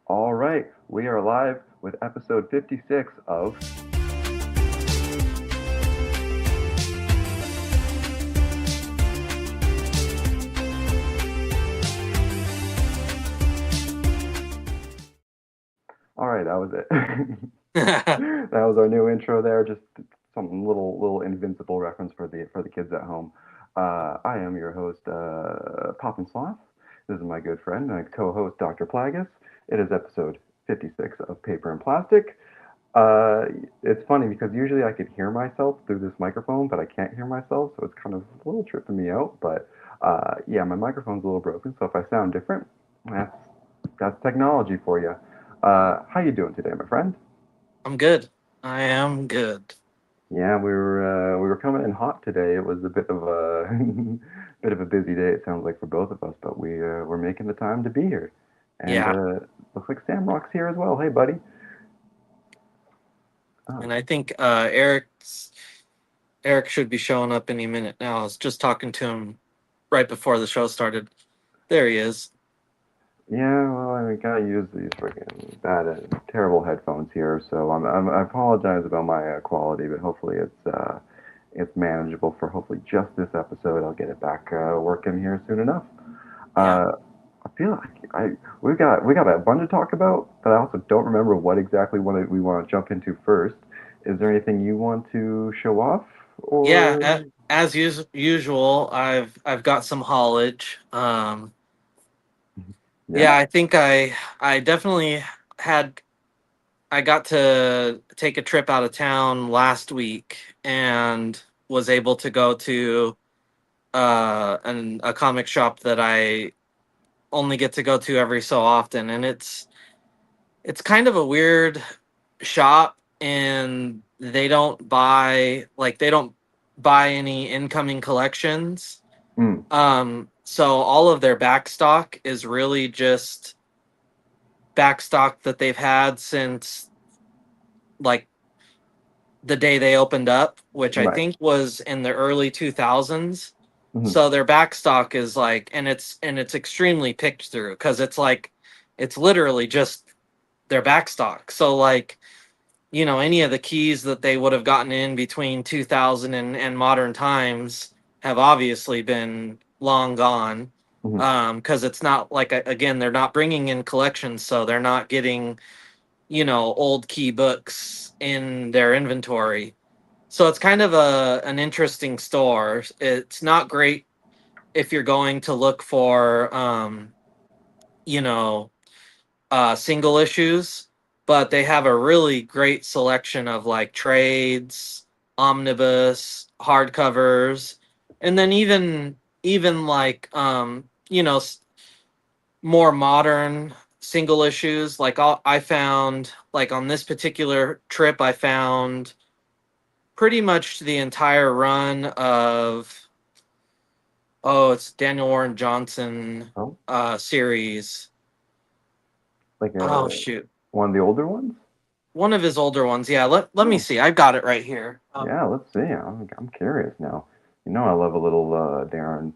All right, we are live with episode 56 of. All right, that was it. That was our new intro there. Just some little invincible reference for the kids at home. I am your host, Poppin Sloth. This is my good friend and co-host, Dr. Plagus. It is episode 56 of Paper and Plastic. Uh, it's funny because usually I could hear myself through this microphone, but I can't hear myself, so it's kind of a little tripping me out. But yeah, my microphone's a little broken, so if I sound different, that's that's technology for you. How you doing today, my friend? I'm good. I am good. Yeah, we were coming in hot today. It was a bit of a bit of a busy day. It sounds like for both of us, but we're making the time to be here, and Yeah. looks like Sam Rock's here as well. Hey, buddy. Oh, And I think Eric should be showing up any minute now. I was just talking to him right before the show started. There he is. yeah. Well, I mean, gotta use these freaking bad, terrible headphones here. So I apologize about my quality, but hopefully it's manageable for hopefully just this episode. I'll get it back working here soon enough. Yeah. Uh, I feel like we got a bunch to talk about, but I also don't remember what exactly we want to jump into first. Is there anything you want to show off, Yeah, or as usual, I've got some haulage. yeah? Yeah, I think I definitely had I got to take a trip out of town last week and was able to go to a comic shop that I only get to go to every so often, and it's kind of a weird shop, and they don't buy any incoming collections. Mm, So all of their back stock is really just back stock that they've had since like the day they opened up, which I right. think was in the early 2000s. Hmm. So their back stock is like, and it's extremely picked through because it's literally just their back stock. So like, any of the keys that they would have gotten in between 2000 and modern times have obviously been long gone. Hmm. Because it's not like, again, they're not bringing in collections, so they're not getting old key books in their inventory. So it's kind of an interesting store. It's not great if you're going to look for you know single issues, but they have a really great selection of like trades, omnibus, hardcovers, and then even like more modern single issues. Like I found like on this particular trip, I found pretty much the entire run of it's Daniel Warren Johnson Oh, series. like Oh shoot. one of the older ones. One of his older ones. Yeah, let me Oh, see. I've got it right here. yeah. Let's see. I'm curious now. You know, I love a little Darren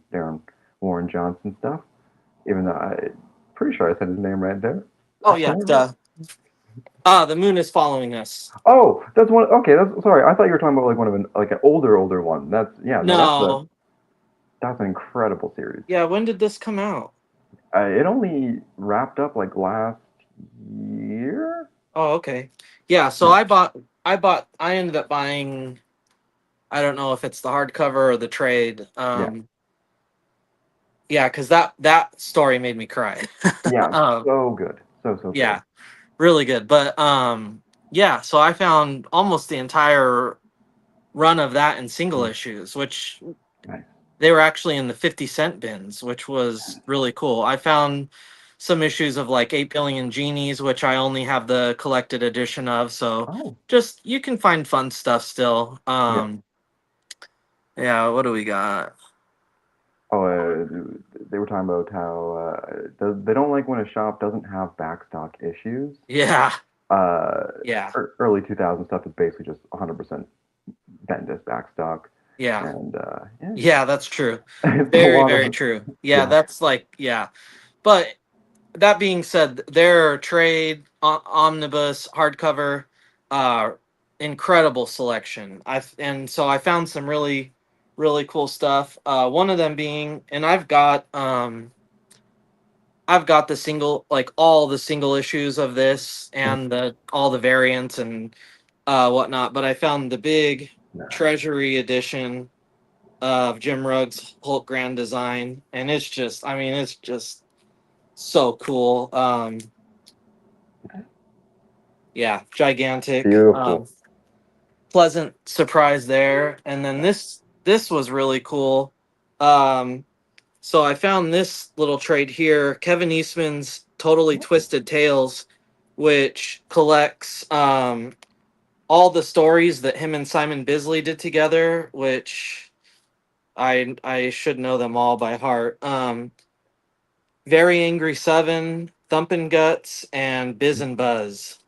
Warren Johnson stuff. Even though I'm pretty sure I said his name right there. Oh I yeah, swear. duh. The moon is following us. Oh, that's one. Okay, that's sorry. I thought you were talking about like one of like an older one. That's yeah. No, No. that's an incredible series. Yeah, when did this come out? It only wrapped up like last year. Oh, okay. Yeah, so Yeah, I ended up buying, I don't know if it's the hardcover or the trade. yeah, Yeah, because that story made me cry. yeah. um, So good, so good. yeah, really good. But yeah, so I found almost the entire run of that in single Mm, issues, which nice. they were actually in the 50-cent bins, which was really cool. I found some issues of like 8 Billion Genies, which I only have the collected edition of. So Oh, just you can find fun stuff still. yeah. Yeah, what do we got? Oh, they were talking about how they don't like when a shop doesn't have backstock issues. Yeah, Uh, yeah, early 2000 stuff is basically just 100% Bendis backstock, yeah, and yeah, that's true. it's a Very, lot very of true. Yeah, yeah. that's like, yeah. But that being said, their trade omnibus hardcover, uh, incredible selection. And so I found some really cool stuff. One of them being, and I've got the single, like all the single issues of this Mm. and the all the variants and whatnot. But I found the big Treasury edition of Jim Ruggs Hulk Grand Design, and it's just, I mean, it's just so cool. Yeah, gigantic. Beautiful. Pleasant surprise there. And then this was really cool. Um, so I found this little trade here, Kevin Eastman's Totally Twisted Tales, which collects all the stories that him and Simon Bisley did together, which I should know them all by heart. Very Angry Seven, Thumpin' Guts, and Biz and Buzz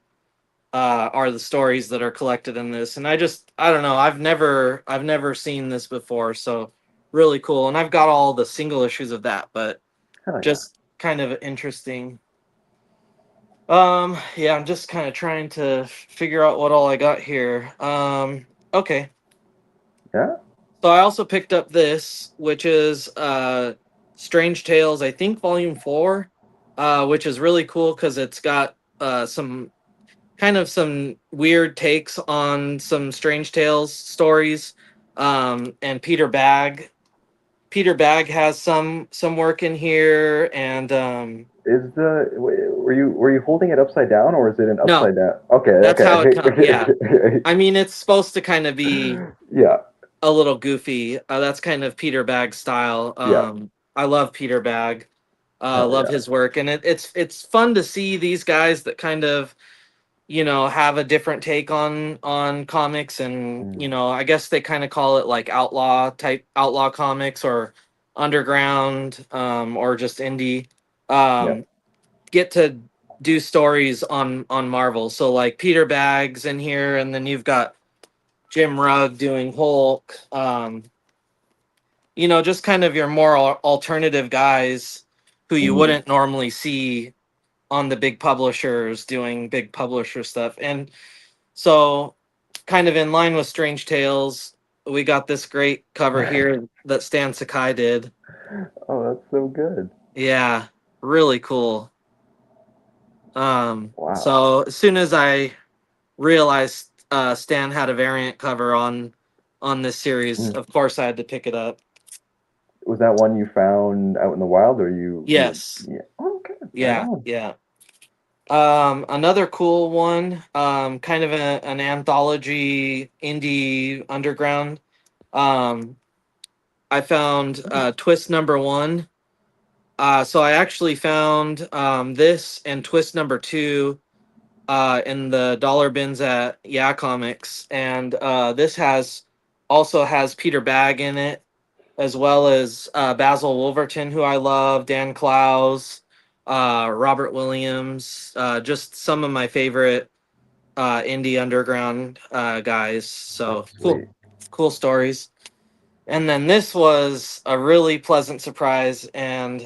are the stories that are collected in this. And I don't know, I've never seen this before, so really cool. And I've got all the single issues of that, but Hell yeah. just kind of interesting. Yeah, I'm just kind of trying to figure out what all I got here. Okay. Yeah. So I also picked up this, which is Strange Tales, I think volume 4, which is really cool cuz it's got some kind of some weird takes on some Strange Tales stories. And Peter Bagg has some work in here, and Were you holding it upside down, or is it an no, upside down? Okay, that's how it comes. Yeah, okay. I mean it's supposed to kind of be Yeah, a little goofy. That's kind of Peter Bagg style. yeah. I love Peter Bagg. Hell Love yeah. his work, and it's fun to see these guys that kind of have a different take on comics. And Mm, I guess they kind of call it like outlaw comics or underground, or just indie. yeah. um get to do stories on Marvel. So like Peter Baggs in here, and then you've got Jim Rugg doing Hulk. Just kind of your more alternative guys who you Mhm. wouldn't normally see on the big publishers doing big publisher stuff. And so, kind of in line with Strange Tales, we got this great cover here that Stan Sakai did. Oh, that's so good. Yeah, really cool. Wow. So as soon as I realized Stan had a variant cover on this series, Mm. of course I had to pick it up. Was that one you found out in the wild, or you? Yes. Yeah. Oh, okay. Right Yeah, on. yeah. Another cool one, kind of an anthology indie underground. Um, I found Twist number 1. So I actually found this and Twist number 2 in the dollar bins at Yeah Comics, and this also has Peter Bagg in it, as well as Basil Wolverton, who I love, Dan Clowes, Robert Williams, just some of my favorite indie underground guys. That's So sweet. cool stories. And then this was a really pleasant surprise, and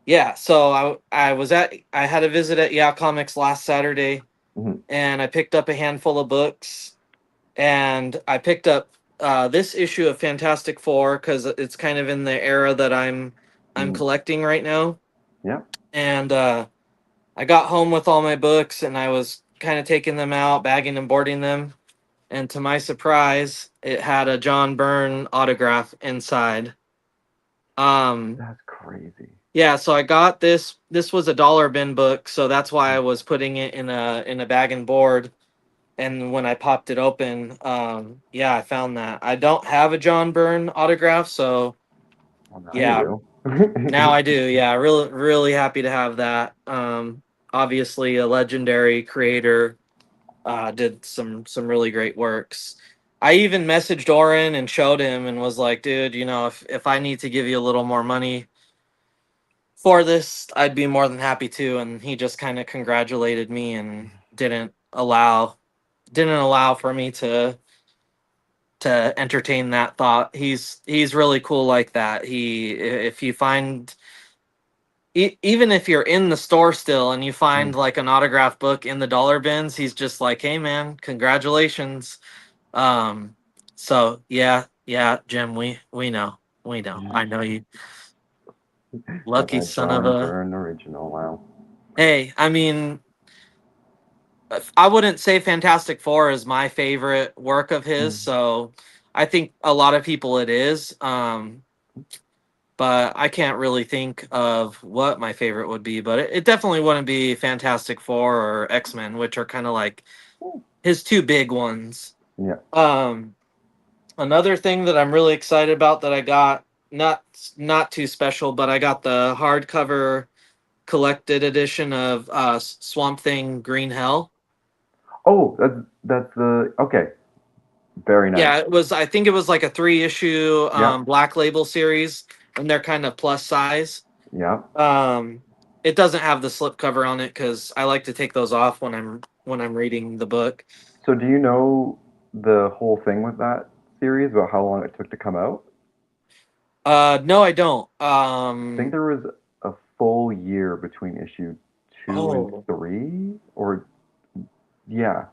yeah. So I had a visit at Yeah Comics last Saturday, Mhm. and I picked up a handful of books, and I picked up this issue of Fantastic Four because it's kind of in the era that I'm Mhm. collecting right now. Yeah. And I got home with all my books, and I was kind of taking them out, bagging and boarding them. And to my surprise, it had a John Byrne autograph inside. Um, That's crazy. yeah, so I got this. This was a dollar bin book, so that's why I was putting it in a bag and board. And when I popped it open, yeah, I found that. I don't have a John Byrne autograph, so Well, now yeah, you now do. I do. Yeah, really happy to have that. Obviously a legendary creator, did some really great works. I even messaged Oren and showed him and was like, dude, if I need to give you a little more money for this, I'd be more than happy to. And he just kind of congratulated me and didn't allow for me to entertain that thought. He's really cool like that. If you find, even if you're in the store still and you find Mhm. like an autographed book in the dollar bins, he's just like, "Hey man, congratulations." Um, so yeah, Jim, we know. I know you, A lucky Red son of John a. Byrne original. Wow. Hey, I mean, I wouldn't say Fantastic Four is my favorite work of his, Mm. so I think a lot of people it is. But I can't really think of what my favorite would be. But it definitely wouldn't be Fantastic Four or X Men, which are kind of like his two big ones. Yeah. Um, Another thing that I'm really excited about that I got, not too special, but I got the hardcover collected edition of Swamp Thing Green Hell. Oh, that's the okay. Very nice. Yeah, it was. I think it was like a 3 issue Yeah. Black Label series, and they're kind of plus size. Yeah. Um, it doesn't have the slipcover on it because I like to take those off when I'm reading the book. So do you know the whole thing with that series about how long it took to come out? No, I don't. I think there was a full year between issue 2 and 3, or yeah,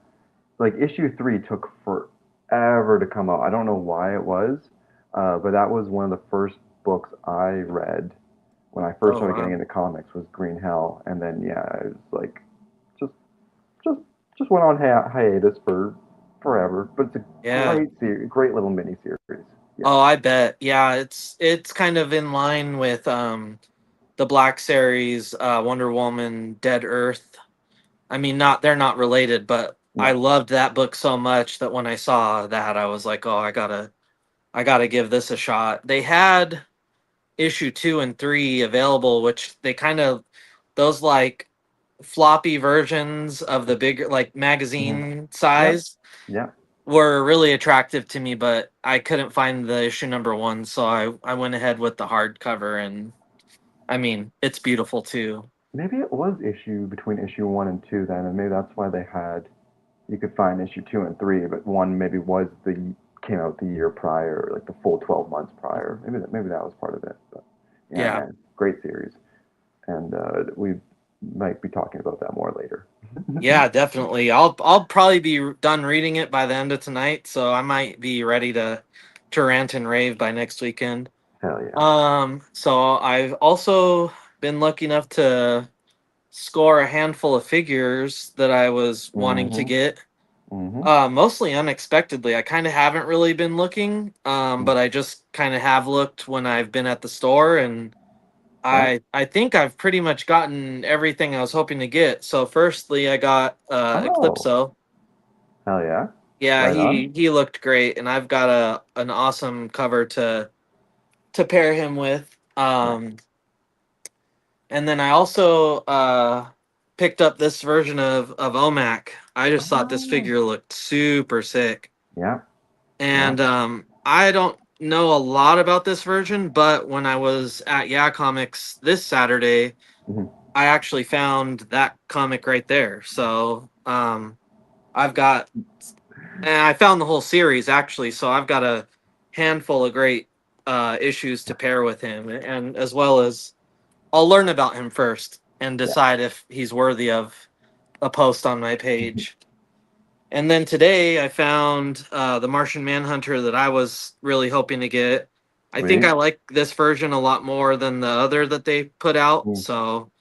like issue 3 took forever to come out. I don't know why it was, but that was one of the first books I read when I first Oh started getting wow. into comics was Green Hell, and then yeah, it was like just just just went on hiatus for forever. But it's a Yeah. great series, great little mini series. Yeah, Oh, I bet. Yeah, it's kind of in line with the Black Series, Wonder Woman, Dead Earth. I mean, not they're not related, but I yeah, loved that book so much that when I saw that, I was like, oh, I gotta give this a shot. They had issue 2 and 3 available, which they kind of those like floppy versions of the bigger like hmm, magazine yeah, size yeah. were really attractive to me, but I couldn't find the issue number one, so I went ahead with the hardcover, and I mean it's beautiful too. Maybe it was issue between issue 1 and 2 then, and maybe that's why they had you could find issue 2 and 3, but one maybe was the came out the year prior, like the full 12 months prior. Maybe that was part of it. But yeah, Yeah, man, great series, and we might be talking about that more later. yeah, definitely. I'll probably be done reading it by the end of tonight, so I might be ready to rant and rave by next weekend. Hell yeah. So I've also been lucky enough to score a handful of figures that I was wanting to Mm-hmm. get. Mm-hmm. Mostly unexpectedly. I kind of haven't really been looking, but I just kind of have looked when I've been at the store, and Yeah. I think I've pretty much gotten everything I was hoping to get. So, firstly, I got Oh, Eclipso. hell yeah. Yeah, Right on. he looked great, and I've got an awesome cover to pair him with. Nice. And then I also picked up this version of OMAC. I just thought this Oh, figure looked super sick. yeah. Yeah. And I don't know a lot about this version, but when I was at Yeah Comics this Saturday, Mm-hmm. I actually found that comic right there. So I've got, and I found the whole series actually. So I've got a handful of great issues to pair with him, and as well as I'll learn about him first and Yeah. decide if he's worthy of a post on my page. And then today I found the Martian Manhunter that I was really hoping to get. I think Sweet. I like this version a lot more than the other that they put out. Mm. So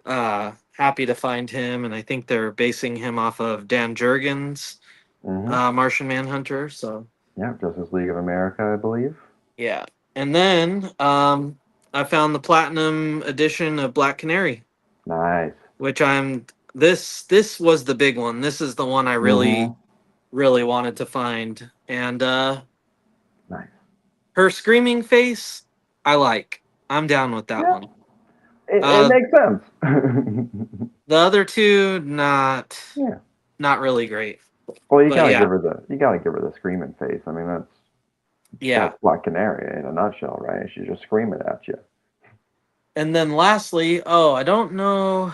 happy to find him. And I think they're basing him off of Dan Jurgens' Mm-hmm. Martian Manhunter. So Yeah. Justice League of America, I believe. yeah. And then I found the Platinum edition of Black Canary, Nice. which this was the big one. This is the one I Mm-hmm. really wanted to find. And Nice. her screaming face, I like. I'm down with that Yeah. one. It Uh makes sense. the other two Yeah. not really great. Well, you But gotta yeah. give her the screaming face. I mean, Yeah. that's Black Canary in a nutshell, right? She's just screaming at you. And then lastly, oh, I don't know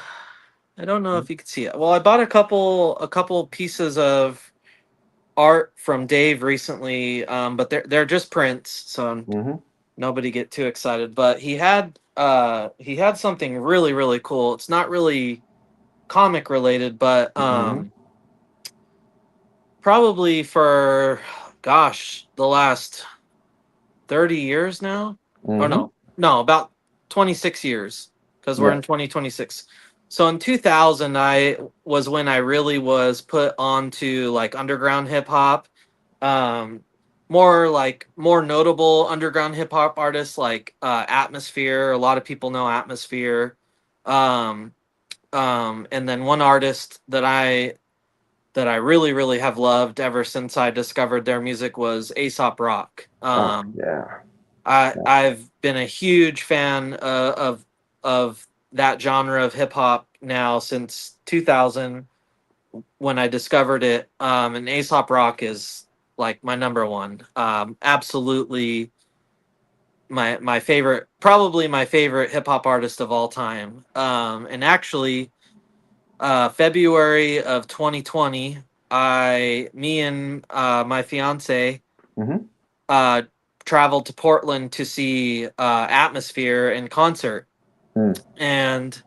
if you could see it. Well, I bought a couple pieces of art from Dave recently, but they're just prints. So Mm-hmm. nobody get too excited. But he had something really really cool. It's not really comic related, but Mm-hmm. probably for gosh the last 30 years now, or Mm-hmm. no, about 26 years, because we're Yeah. in 2026. So in 2000 I was when I really was put onto like underground hip hop. um more notable underground hip hop artists like Atmosphere. A lot of people know Atmosphere. um and then one artist that I really really have loved ever since I discovered their music was Aesop Rock. Oh yeah. Yeah. I've been a huge fan of that genre of hip hop now since 2000 when I discovered it. And Aesop Rock is like my number one. Absolutely my favorite, probably my favorite hip hop artist of all time. And actually, February of 2020, me and my fiance Mm-hmm. uh, traveled to Portland to see Atmosphere in concert. Mm. And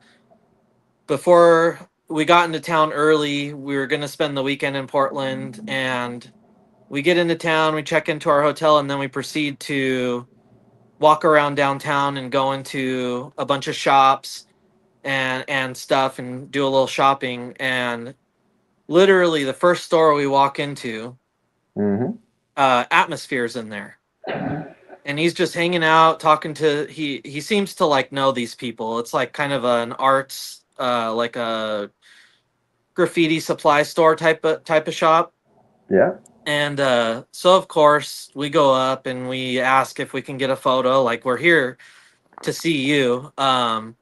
before we got into town early, we were going to spend the weekend in Portland. And we get into town, we check into our hotel, and then we proceed to walk around downtown and go into a bunch of shops and stuff and do a little shopping. And literally, the first store we walk into, Mm-hmm. Atmosphere's in there, and he's just hanging out talking to he seems to like know these people. It's like kind of an arts like a graffiti supply store type of shop. Yeah. And so of course we go up and we ask if we can get a photo, like we're here to see you. And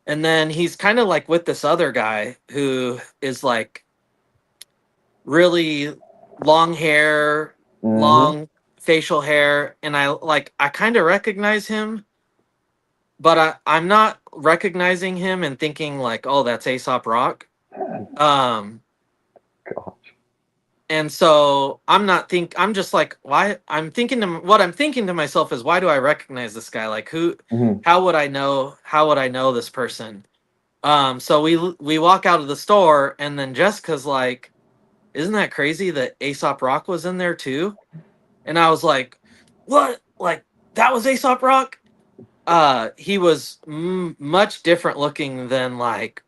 then he's kind of like with this other guy who is like really long hair, Mm-hmm. long facial hair, and I kind of recognize him, but I'm not recognizing him and thinking like, oh, that's Aesop Rock. Um, Gosh. and so I'm just like, why? What I'm thinking to myself is, why do I recognize this guy? Like, who? Mm-hmm. How would I know? How would I know this person? So we walk out of the store, and then Jessica's like, isn't that crazy that Aesop Rock was in there too? And I was like, what? Like that was Aesop Rock? He was much different looking than like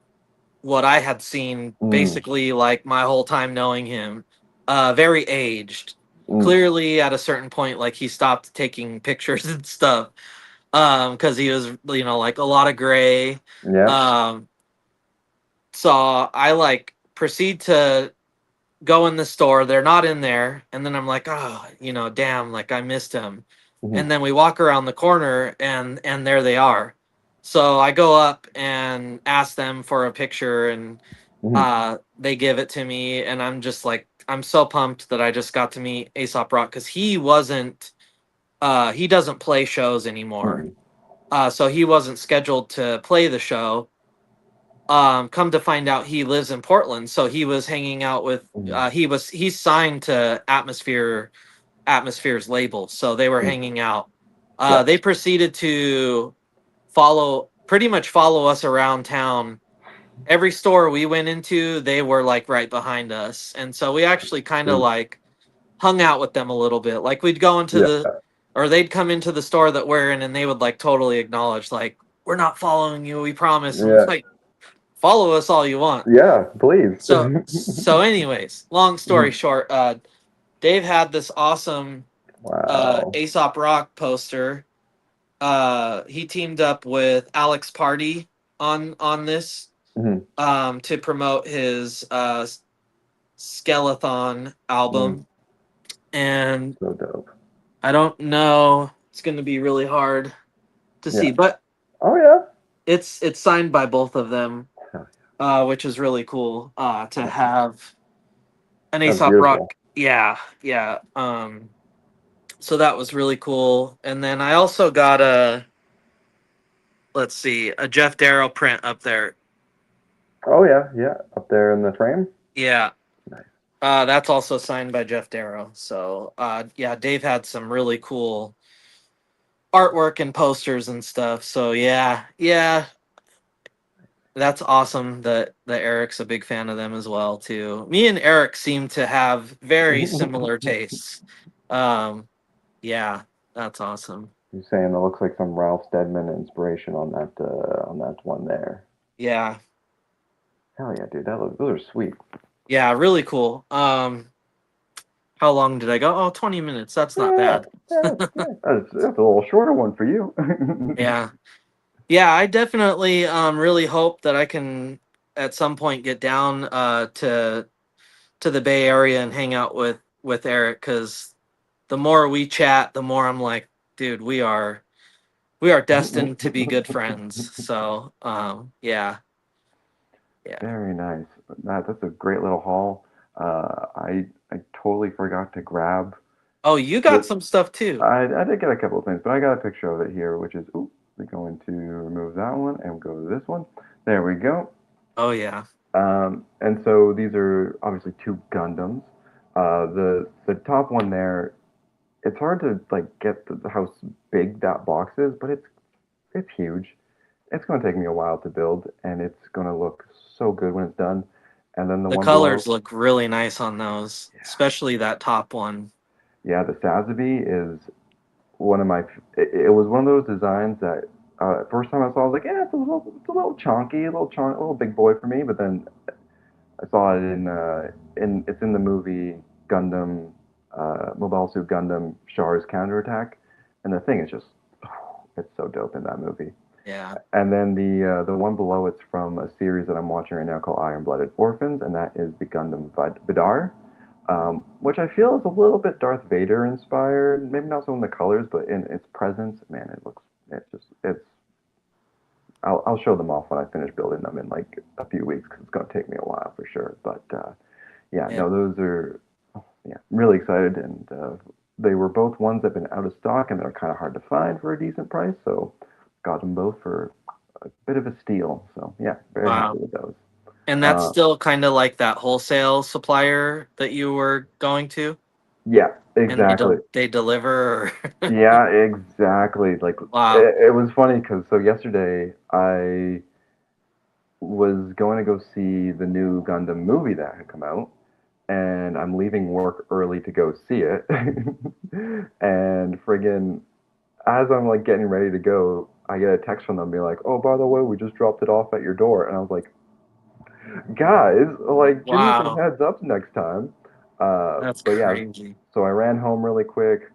what I had seen Mm. basically like my whole time knowing him. Very aged. Mm. Clearly at a certain point like he stopped taking pictures and stuff. Cuz he was like a lot of gray. Yeah. Um so I like proceed to go in the store. They're not in there, and then I'm like, oh, damn, like I missed him. Mm-hmm. And then we walk around the corner, and there they are. So I go up and ask them for a picture, and Mm-hmm. they give it to me, and I'm just like, I'm so pumped that I just got to meet Aesop Rock, because he doesn't play shows anymore. Mm-hmm. So he wasn't scheduled to play the show. Come to find out, he lives in Portland, so he was hanging out with Mm-hmm. he's signed to Atmosphere's label, so they were hanging out. Yeah. They proceeded to pretty much follow us around town. Every store we went into, they were like right behind us, and so we actually kind of Mm. like hung out with them a little bit. Like we'd go into Yeah. or they'd come into the store that we're in, and they would like totally acknowledge, like, we're not following you, we promise. And it's Yeah. like, follow us all you want. Yeah. Please. So anyways, long story Mhm. short, Dave had this awesome Wow. Aesop Rock poster. He teamed up with Alex Party on this Mm-hmm. to promote his Skeleton Mm. album. And So dope. I don't know, it's going to be really hard to see, Yeah. but Oh yeah. it's signed by both of them, Huh. which is really cool to That's, have an that's Aesop beautiful. Rock. Yeah, yeah. So that was really cool. And then I also got let's see, a Jeff Darrow print up there. Oh yeah. Yeah. Up there in the frame. Yeah. Nice. That's also signed by Jeff Darrow. So yeah, Dave had some really cool artwork and posters and stuff. So yeah, that's awesome that Eric's a big fan of them as well too. Me and Eric seem to have very similar tastes. Um, yeah, that's awesome. You're saying it looks like some Ralph Steadman inspiration on that one there. Yeah, Hell yeah, dude, those are sweet. yeah, really cool. How long did I go? Oh, 20 minutes. That's not Yeah, bad. yeah. That's a little shorter one for you. Yeah. Yeah, I definitely really hope that I can at some point get down to the Bay Area and hang out with Eric, cuz the more we chat, the more I'm like, dude, we are destined to be good friends. So, yeah. Yeah. Very nice. That's a great little haul. I totally forgot to grab Oh, you got the. some stuff too. I did get a couple of things, but I got a picture of it here, which is. Ooh, we're going to remove that one and go to this one. There we go. Oh yeah. And so these are obviously two Gundams. The top one there, it's hard to like get how big that box is, but it's huge. It's going to take me a while to build, and it's going to look so good when it's done. And then the The one below, colors look really nice on those, yeah, especially that top one. yeah, the Sazabi is one of my. It was one of those designs that first time I saw, I was like, yeah, it's a little chonky, a little big boy for me. But then I saw it in it's in the movie Gundam, Mobile Suit Gundam Char's Counterattack, and the thing is just, it's so dope in that movie. Yeah. And then the one below it's from a series that I'm watching right now called Iron Blooded Orphans, and that is the Gundam Vidar, which I feel is a little bit Darth Vader inspired. Maybe not so in the colors, but in its presence. Man, it's. I'll show them off when I finish building them in like a few weeks because it's gonna take me a while for sure. But yeah, Yeah. no, those are yeah, really excited, and they were both ones that've been out of stock and they're kind of hard to find for a decent price. So got them both for a bit of a steal. So yeah, very happy Wow. with those. And that's Uh, still kind of like that wholesale supplier that you were going to, yeah, and exactly. they deliver. Or Yeah, exactly. Like wow. it was funny because so yesterday I was going to go see the new Gundam movie that had come out, and I'm leaving work early to go see it. And friggin', as I'm like getting ready to go, I get a text from them being like, "Oh, by the way, we just dropped it off at your door." And I was like, "Guys, like, give me some Wow. heads up next time." That's But yeah, crazy. so I ran home really quick,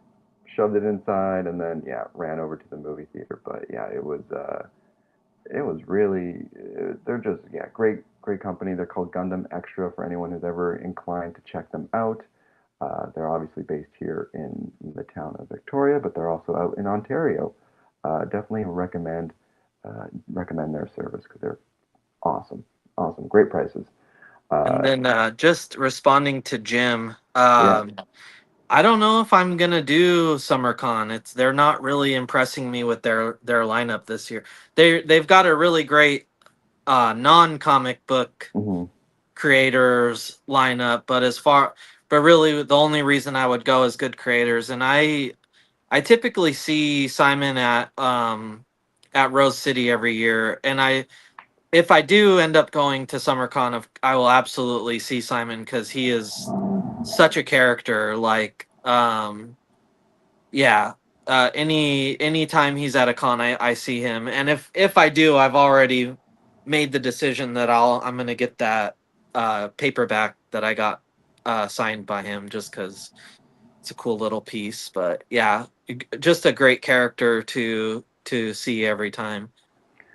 shoved it inside, and then yeah, ran over to the movie theater. But yeah, it was really they're just yeah great company. They're called Gundam Extra for anyone who's ever inclined to check them out. They're obviously based here in the town of Victoria, but they're also out in Ontario. Definitely recommend their service because they're awesome, awesome, great prices. And Uh, then just responding to Jim, yeah, I don't know if I'm gonna do SummerCon. They're not really impressing me with their lineup this year. They've got a really great non comic book hmm creators lineup, but really the only reason I would go is good creators, and I typically see Simon at Rose City every year, and if I do end up going to SummerCon, I will absolutely see Simon because he is such a character. Like, yeah, any time he's at a con, I see him, and if I do, I've already made the decision that I'm gonna get that paperback that I got signed by him just because it's a cool little piece. But yeah, just a great character to see every time.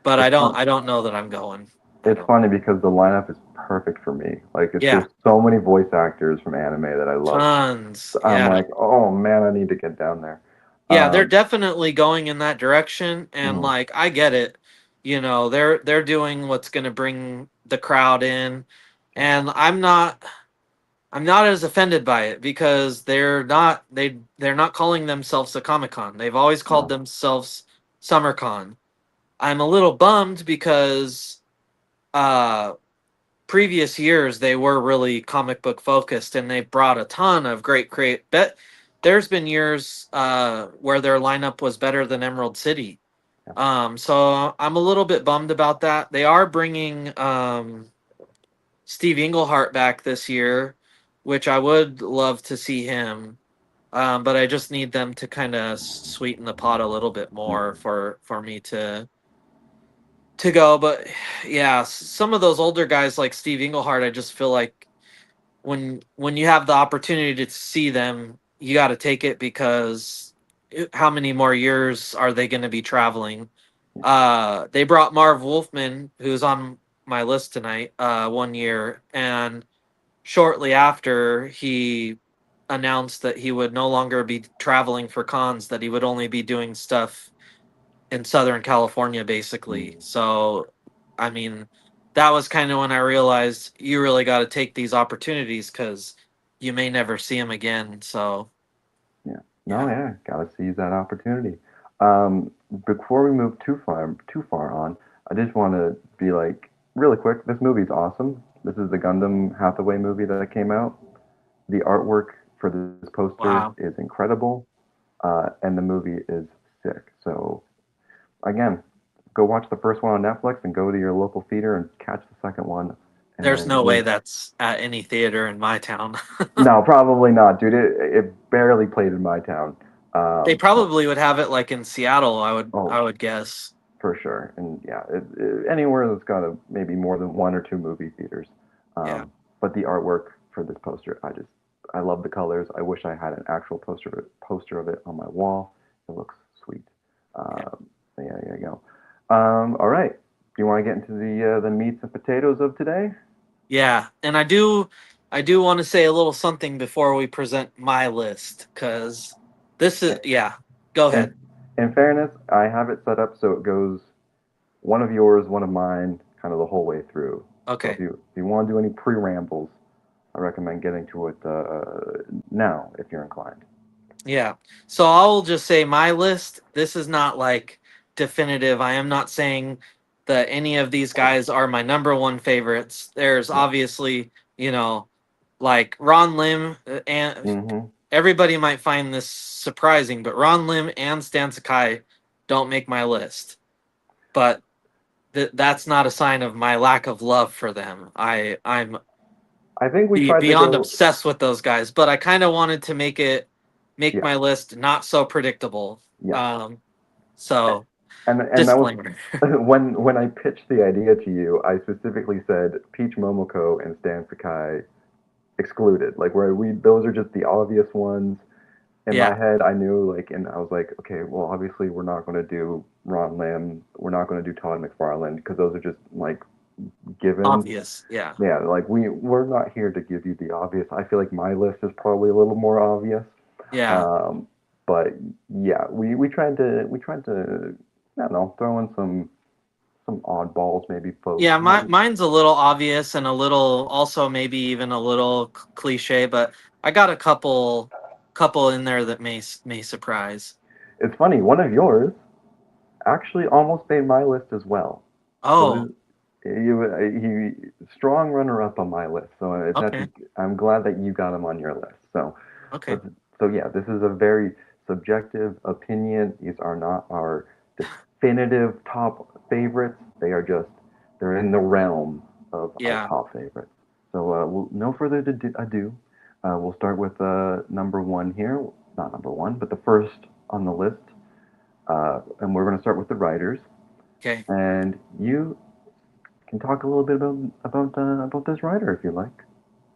But it's fun. I don't know that I'm going. I It's don't. funny because the lineup is perfect for me. Like it's Yeah, just so many voice actors from anime that I love. tons. I'm Yeah. like, oh man, I need to get down there. Yeah, they're Um, definitely going in that direction, and mhm, like I get it. They're doing what's going to bring the crowd in, and I'm not as offended by it because they're not calling themselves a Comic-Con. They've always called no, themselves SummerCon. I'm a little bummed because uh previous years they were really comic book focused and they brought a ton of great create bet there's been years where their lineup was better than Emerald City. Yeah. So I'm a little bit bummed about that. They are bringing Steve Englehart back this year, which I would love to see him. But I just need them to kind of sweeten the pot a little bit more for me to go. But yeah, some of those older guys like Steve Englehart, I just feel like when you have the opportunity to see them, you got to take it because how many more years are they going to be traveling? They brought Marv Wolfman, who's on my list tonight, 1 year, and shortly after he announced that he would no longer be traveling for cons, that he would only be doing stuff in Southern California, basically. So, I mean, that was kind of when I realized you really got to take these opportunities because you may never see them again. So, Yeah. No, yeah. yeah, gotta seize that opportunity. Um, Before we move too far on, I just want to be like really quick. This movie's awesome. This is the Gundam Hathaway movie that came out. The artwork for this poster Wow. is incredible, and the movie is sick. So again, go watch the first one on Netflix and go to your local theater and catch the second one. There's And no way that's at any theater in my town. no, probably not, dude. It barely played in my town. They But probably would have it like in Seattle, oh, I would guess. for sure. And yeah, anywhere that's got maybe more than one or two movie theaters. Yeah. But the artwork for this poster, I love the colors. I wish I had an actual poster of it on my wall. It looks sweet. Yeah. So yeah, there you go. All right. Do you want to get into the meats and potatoes of today? Yeah, and I do want to say a little something before we present my list cuz this is yeah, go ahead. And in fairness, I have it set up so it goes one of yours, one of mine, kind of the whole way through. So Okay. if you want to do any pre rambles, I recommend getting to it now if you're inclined. Yeah. So I'll just say my list, this is not like definitive. I am not saying that any of these guys are my number one favorites. There's Yeah. obviously, you know, like Ron Lim and Mm-hmm. everybody might find this surprising, but Ron Lim and Stan Sakai don't make my list. But that's not a sign of my lack of love for them. I'm I think we tried to beyond go. obsessed with those guys, but I kind of wanted to make Yeah. my list not so predictable. Yes. So And that was disclaimer. when I pitched the idea to you. I specifically said Peach Momoko and Stan Sakai excluded. Like where we those are just the obvious ones. In my Yeah, head, I knew like, and I was like, okay, well, obviously we're not going to do Ron Lim, we're not going to do Todd McFarlane because those are just like givens. obvious. Yeah, Yeah, like we're not here to give you the obvious. I feel like my list is probably a little more obvious. yeah, Um, but yeah, we tried to I don't know throw in some oddballs maybe folks yeah. maybe Mine's a little obvious and a little also maybe even a little cliche, but I got a couple in there that may surprise. it's funny. One of yours actually almost made my list as well. So Oh, he strong runner up on my list. So okay, I'm glad that you got him on your list. So okay. so, so yeah, this is a very subjective opinion. These are not our definitive top favorites. They're in the realm of our Yeah. top favorites. So no further ado, we'll start with number one here. Not number one, but the first on the list. And we're going to start with the writers. Okay. And you can talk a little bit about this writer if you like.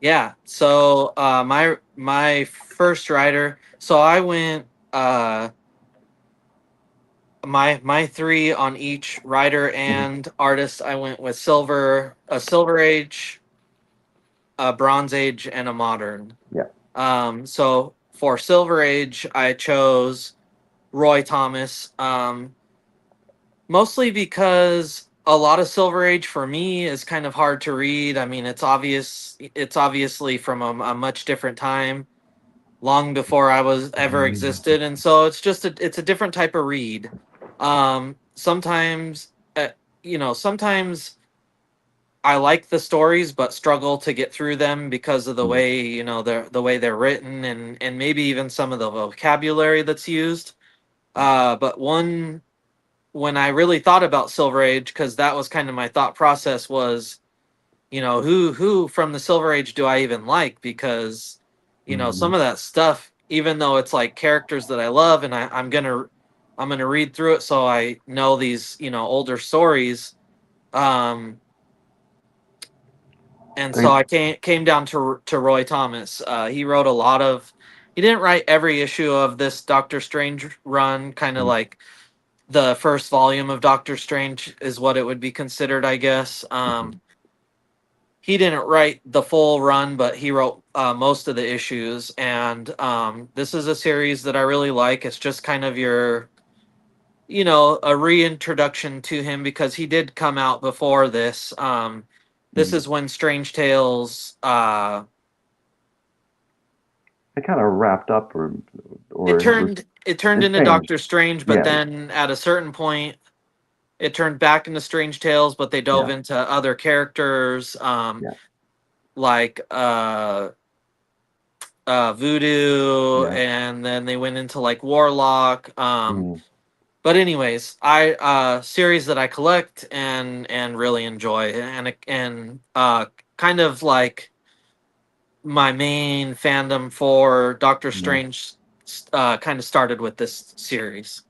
Yeah. So my first writer. So I went my three on each writer Hmm. and artist. I went with a silver age, a bronze age, and a modern. Yeah. So for silver age, I chose Roy Thomas. Mostly because a lot of silver age for me is kind of hard to read. I mean, it's obviously from a much different time, long before I was ever existed, and so it's a different type of read. Sometimes, you know, sometimes I like the stories, but struggle to get through them because of the Mm, way, the way they're written, and maybe even some of the vocabulary that's used. But one when I really thought about Silver Age, because that was kind of my thought process, was, who from the Silver Age do I even like? Because mhm. some of that stuff, even though it's like characters that I love, and I'm gonna read through it so I know these older stories. Um, and They, so I came down to Roy Thomas. He wrote a lot of. He didn't write every issue of this Doctor Strange run. Kind of mm, like the first volume of Doctor Strange is what it would be considered, I guess. mhm. He didn't write the full run, but he wrote most of the issues. And this is a series that I really like. It's just kind of a reintroduction to him because he did come out before this. This Mm. is when Strange Tales. They kind of wrapped up, It or turned it into changed. Doctor Strange, but Yeah, then at a certain point, it turned back into Strange Tales. But they dove yeah, into other characters, yeah, like Voodoo, yeah. and then they went into like Warlock. Mm. But anyways, I series that I collect and really enjoy, and kind of like my main fandom for Doctor Yeah. Strange kind of started with this series.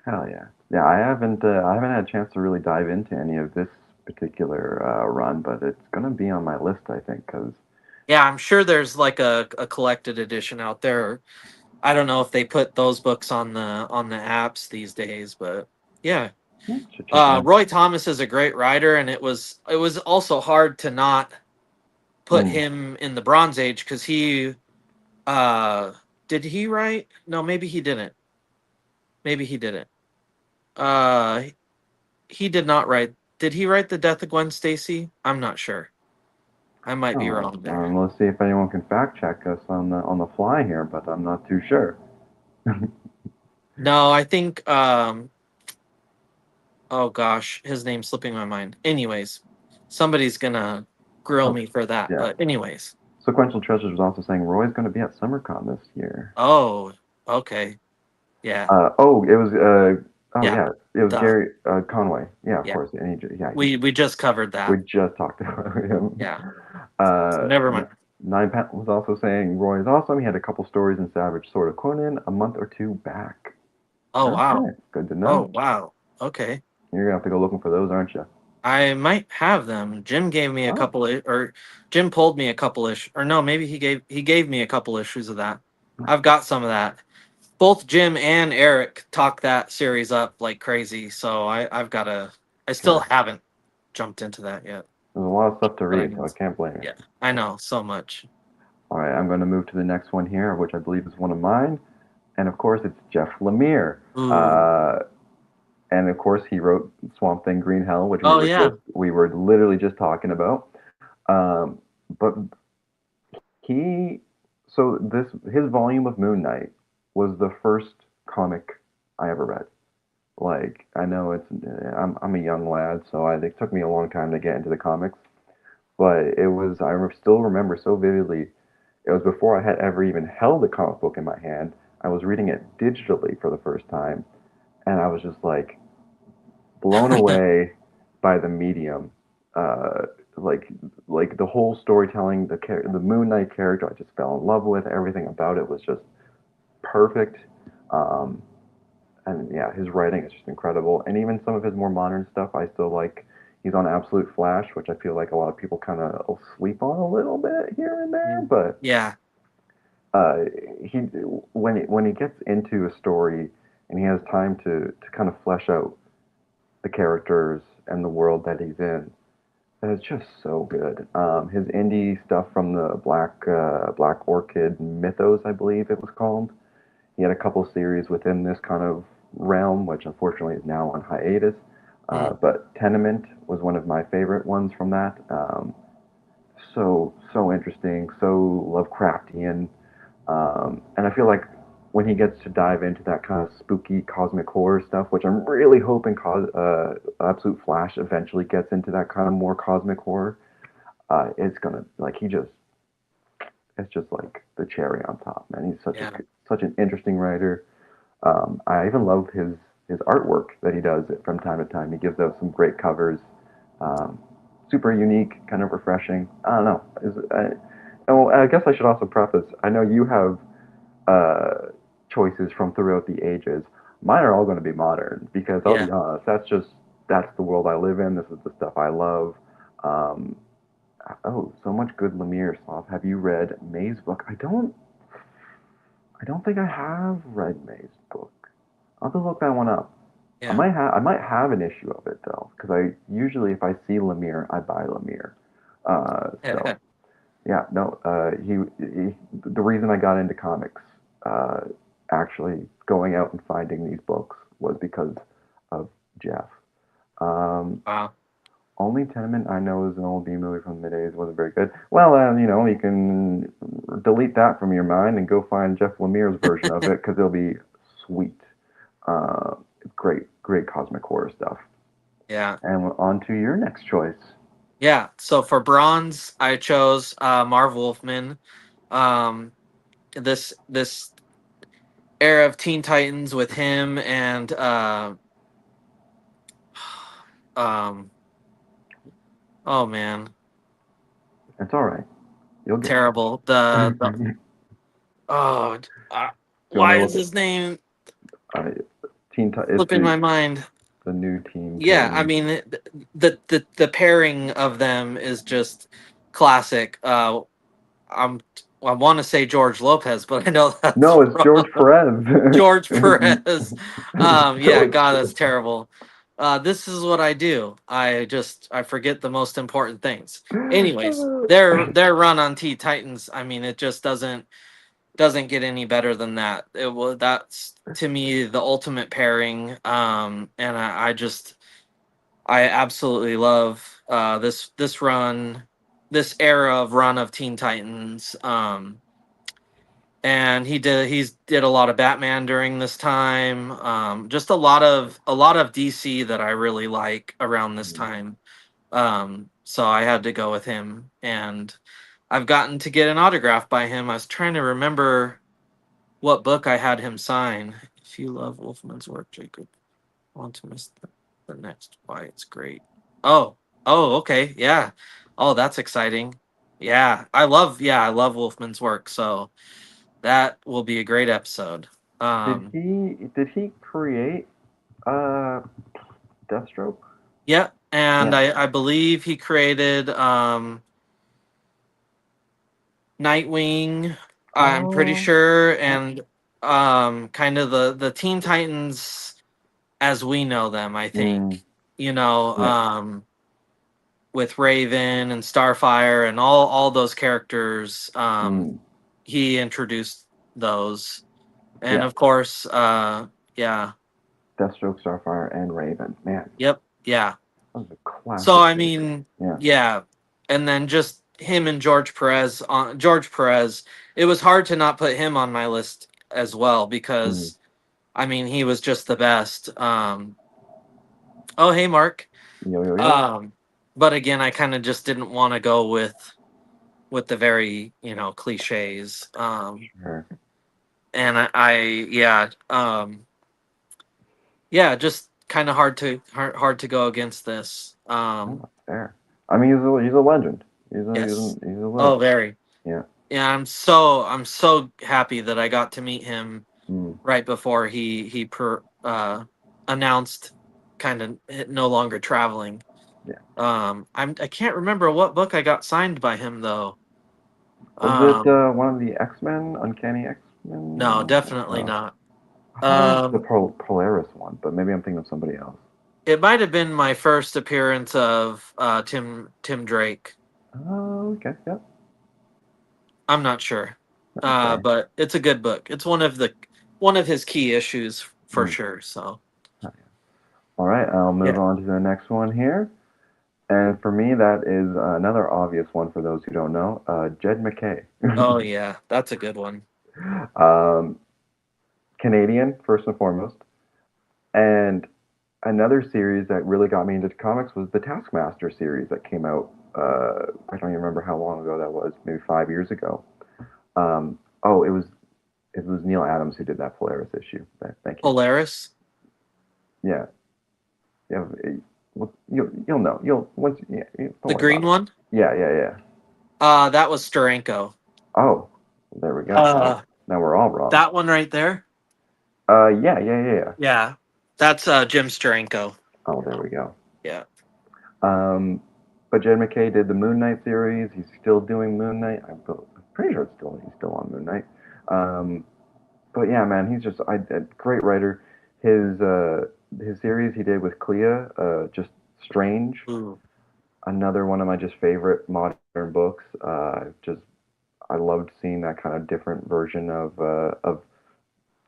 Hell yeah. Yeah, I haven't had a chance to really dive into any of this particular run, but it's gonna be on my list, I think, because Yeah, I'm sure there's like a collected edition out there. I don't know if they put those books on the apps these days, but yeah. should check it out. Roy Thomas is a great writer, and it was also hard to not put Mm. him in the Bronze Age because uh did he write? No, maybe he didn't. Maybe he didn't. Uh, he did not write. Did he write the Death of Gwen Stacy? I'm not sure. I might be Oh, wrong there. let's see if anyone can fact check us on the fly here, but I'm not too sure. No, I think. Oh gosh, his name's slipping my mind. Anyways, somebody's gonna grill Oh, me for that. yeah. But anyways. Sequential Treasures was also saying Roy's going to be at SummerCon this year. Oh, okay. Yeah. Oh, it was. Oh Yeah. yeah, it was Duh. Gary Conway. Yeah, of Yeah. course. And yeah, We just covered we that. just talked about him. Yeah. So Uh, never mind. Nine Pat was also saying Roy is awesome. He had a couple stories in Savage Sword of Conan a month or two back. Oh wow. Okay, good to Oh know. wow. Okay. You're gonna have to go looking for those, aren't you? I might have them. Jim gave me a Oh, couple or Jim pulled me a couple ish or no, maybe he gave me a couple issues of that. I've got some of that. Both Jim and Eric talk that series up like crazy, so I still yeah. haven't jumped into that yet. There's a lot of stuff to But I read, so need I to. can't blame you. Yeah. I know so much. All right, I'm going to move to the next one here, which I believe is one of mine, and of course it's Jeff Lemire. Ooh. Uh, and of course he wrote Swamp Thing Green Hell, which Oh yeah. we were literally just talking about. Um, but he so this his volume of Moon Knight was the first comic I ever read. Like I know I'm a young lad, so it took me a long time to get into the comics. But still remember so vividly. It was before I had ever even held a comic book in my hand. I was reading it digitally for the first time, and I was just like blown away by the medium. Uh, like the whole storytelling, the Moon Knight character, I just fell in love with. Everything about it was just perfect. Um, and yeah, his writing is just incredible. And even some of his more modern stuff, I still like. He's on Absolute Flash, which I feel like a lot of people kind of sleep on a little bit here and there. But Yeah. uh, he when he gets into a story and he has time to kind of flesh out the characters and the world that he's in, and it's just so good. His indie stuff from the Black Orchid Mythos, I believe it was called. He had a couple series within this kind of realm, which unfortunately is now on hiatus. Mm. But Tenement was one of my favorite ones from that. So interesting, so Lovecraftian, and I feel like when he gets to dive into that kind of spooky cosmic horror stuff, which I'm really hoping Absolute Flash eventually gets into that kind of more cosmic horror, it's gonna like it's just like the cherry on top, man. He's Yeah. such an interesting writer. I even love his artwork that he does from time to time. He gives out some great covers, um, super unique, kind of refreshing. I don't know. Oh, I guess I should also preface. I know you have choices from throughout the ages. Mine are all going to be modern because I'll Yeah. be honest. That's the world I live in. This is the stuff I love. Um, oh, so much good Lemire stuff. Have you read May's book? I don't think I have read May's book. I'll have to look that one up. Yeah. I might have an issue of it though, because I usually if I see Lemire, I buy Lemire. So yeah, no, the reason I got into comics, uh, actually going out and finding these books was because of Jeff. Um, Wow. Only Tenement I know is an old B movie from the mid '80s. Wasn't very good. Well, you can delete that from your mind and go find Jeff Lemire's version of it because it'll be sweet. Uh, great cosmic horror stuff. Yeah. And on to your next choice. Yeah. So for bronze, I chose Marv Wolfman. Um, this era of Teen Titans with him and um oh man, It's all right. You'll get terrible. there. The oh Do you want why me to is look his name at it's slipping my mind? the new Teen Yeah, I Titans. mean the pairing of them is just classic. I'm I want to say George Lopez, but I know that's No, it's George wrong. Perez. George Perez. Yeah, George God, Perez. that's terrible. This is what I do. I forget the most important things. Anyways, their run on T Titans. I mean, it just doesn't get any better than that. It was that's to me the ultimate pairing. And I absolutely love this run, this era of run of Teen Titans. And he's did a lot of Batman during this time. Just a lot of DC that I really like around this time. So I had to go with him, and I've gotten to get an autograph by him. I was trying to remember what book I had him sign. If you love Wolfman's work, Jacob, want to miss the next? Why it's great. Oh, okay, yeah. Oh, that's exciting. I love Wolfman's work. So that will be a great episode. Um, Did he create uh Deathstroke? yeah, and Yeah. I believe he created Nightwing. I'm pretty Oh, sure, yeah. and kind of the Teen Titans as we know them. I Mm, think you know yeah. with Raven and Starfire and all those characters. Mm, He introduced those, and yeah. of course, yeah, Deathstroke, Starfire, and Raven. Man, yep, yeah. that was a So classic I series. mean, Yeah. yeah, and then just him and George Perez on George Perez. It was hard to not put him on my list as well Mm. because I mean he was just the best. Oh hey Mark. Yo yo yo. Um, but again, I kind of just didn't want to go with the very cliches. Sure. And I yeah yeah just kind of hard to go against this. Oh, fair. I mean, he's a legend. Yes. He's a Oh, legend. very. Yeah. Yeah, I'm so happy that I got to meet him Mm. right before announced kind of no longer traveling. Yeah. I can't remember what book I got signed by him though. Was it Um, one of the X Men, Uncanny X no, Men? definitely not. I thought it was the Um, Polaris one, but maybe I'm thinking of somebody else. it might have been my first appearance of Tim Drake. Oh, okay. Yep. I'm not sure, That's fair. but it's a good book. It's one of his key issues for Mm. sure. So All right. I'll move yeah. on to the next one here. And for me, that is another obvious one for those who don't know, Jed McKay. Oh yeah, that's a good one. um, Canadian, first and foremost. And another series that really got me into comics was the Taskmaster series that came out, I don't even remember how long ago that was. Maybe 5 years ago. Oh, it was Neil Adams who did that Polaris issue. Thank you. Polaris, Yeah, yeah. Well, you'll know. You'll once. Yeah, don't the worry green about it. one. Yeah, yeah, yeah. That was Steranko. Oh, there we go. Uh, Now we're all wrong. that one right there. Yeah, yeah, yeah, yeah. Yeah, that's Jim Steranko. Oh, there we go. Yeah. Um, but Jed MacKay did the Moon Knight series. He's still doing Moon Knight. I'm pretty sure he's still on Moon Knight. But yeah, man, he's just a great writer. His series he did with Clea, just Strange, Ooh. another one of my just favorite modern books. Just I loved seeing that kind of different version of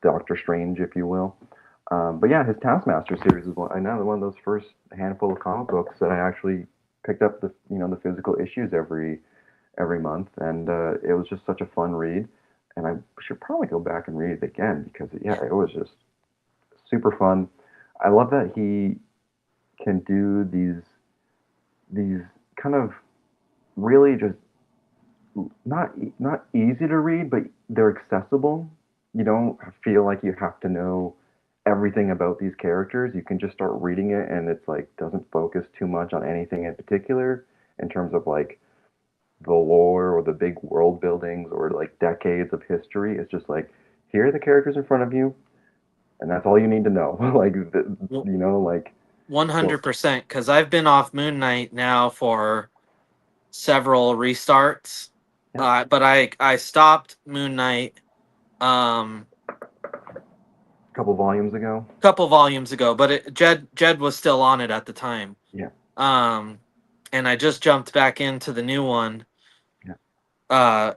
Doctor Strange, if you will. But yeah, his Taskmaster series is another one of those first handful of comic books that I actually picked up the physical issues every month, and it was just such a fun read. And I should probably go back and read it again because yeah, it was just super fun. I love that he can do these kind of really just not easy to read, but they're accessible. You don't feel like you have to know everything about these characters. You can just start reading it, and it's like doesn't focus too much on anything in particular in terms of like the lore or the big world buildings or like decades of history. It's just like here are the characters in front of you, and that's all you need to know. Like like so 100%. Because I've been off Moon Knight now for several restarts. yeah. But I stopped Moon Knight um A couple volumes ago. a couple volumes ago, but Jed was still on it at the time. Yeah, Um, and I just jumped back into the new one yeah.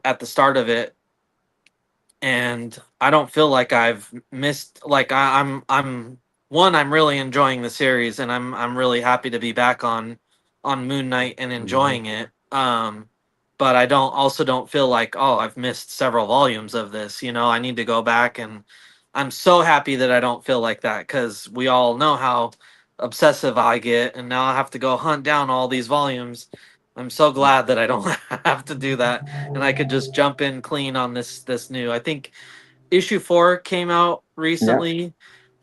at the start of it, and I don't feel like I've missed. Like I'm one. I'm really enjoying the series, and I'm really happy to be back on Moon Knight and Hmm. enjoying it. But I don't feel like, oh, I've missed several volumes of this. I need to go back, and I'm so happy that I don't feel like that because we all know how obsessive I get, and now I have to go hunt down all these volumes. I'm so glad that I don't have to do that, and I could just jump in clean on this new. I think issue 4 came out Yeah. recently,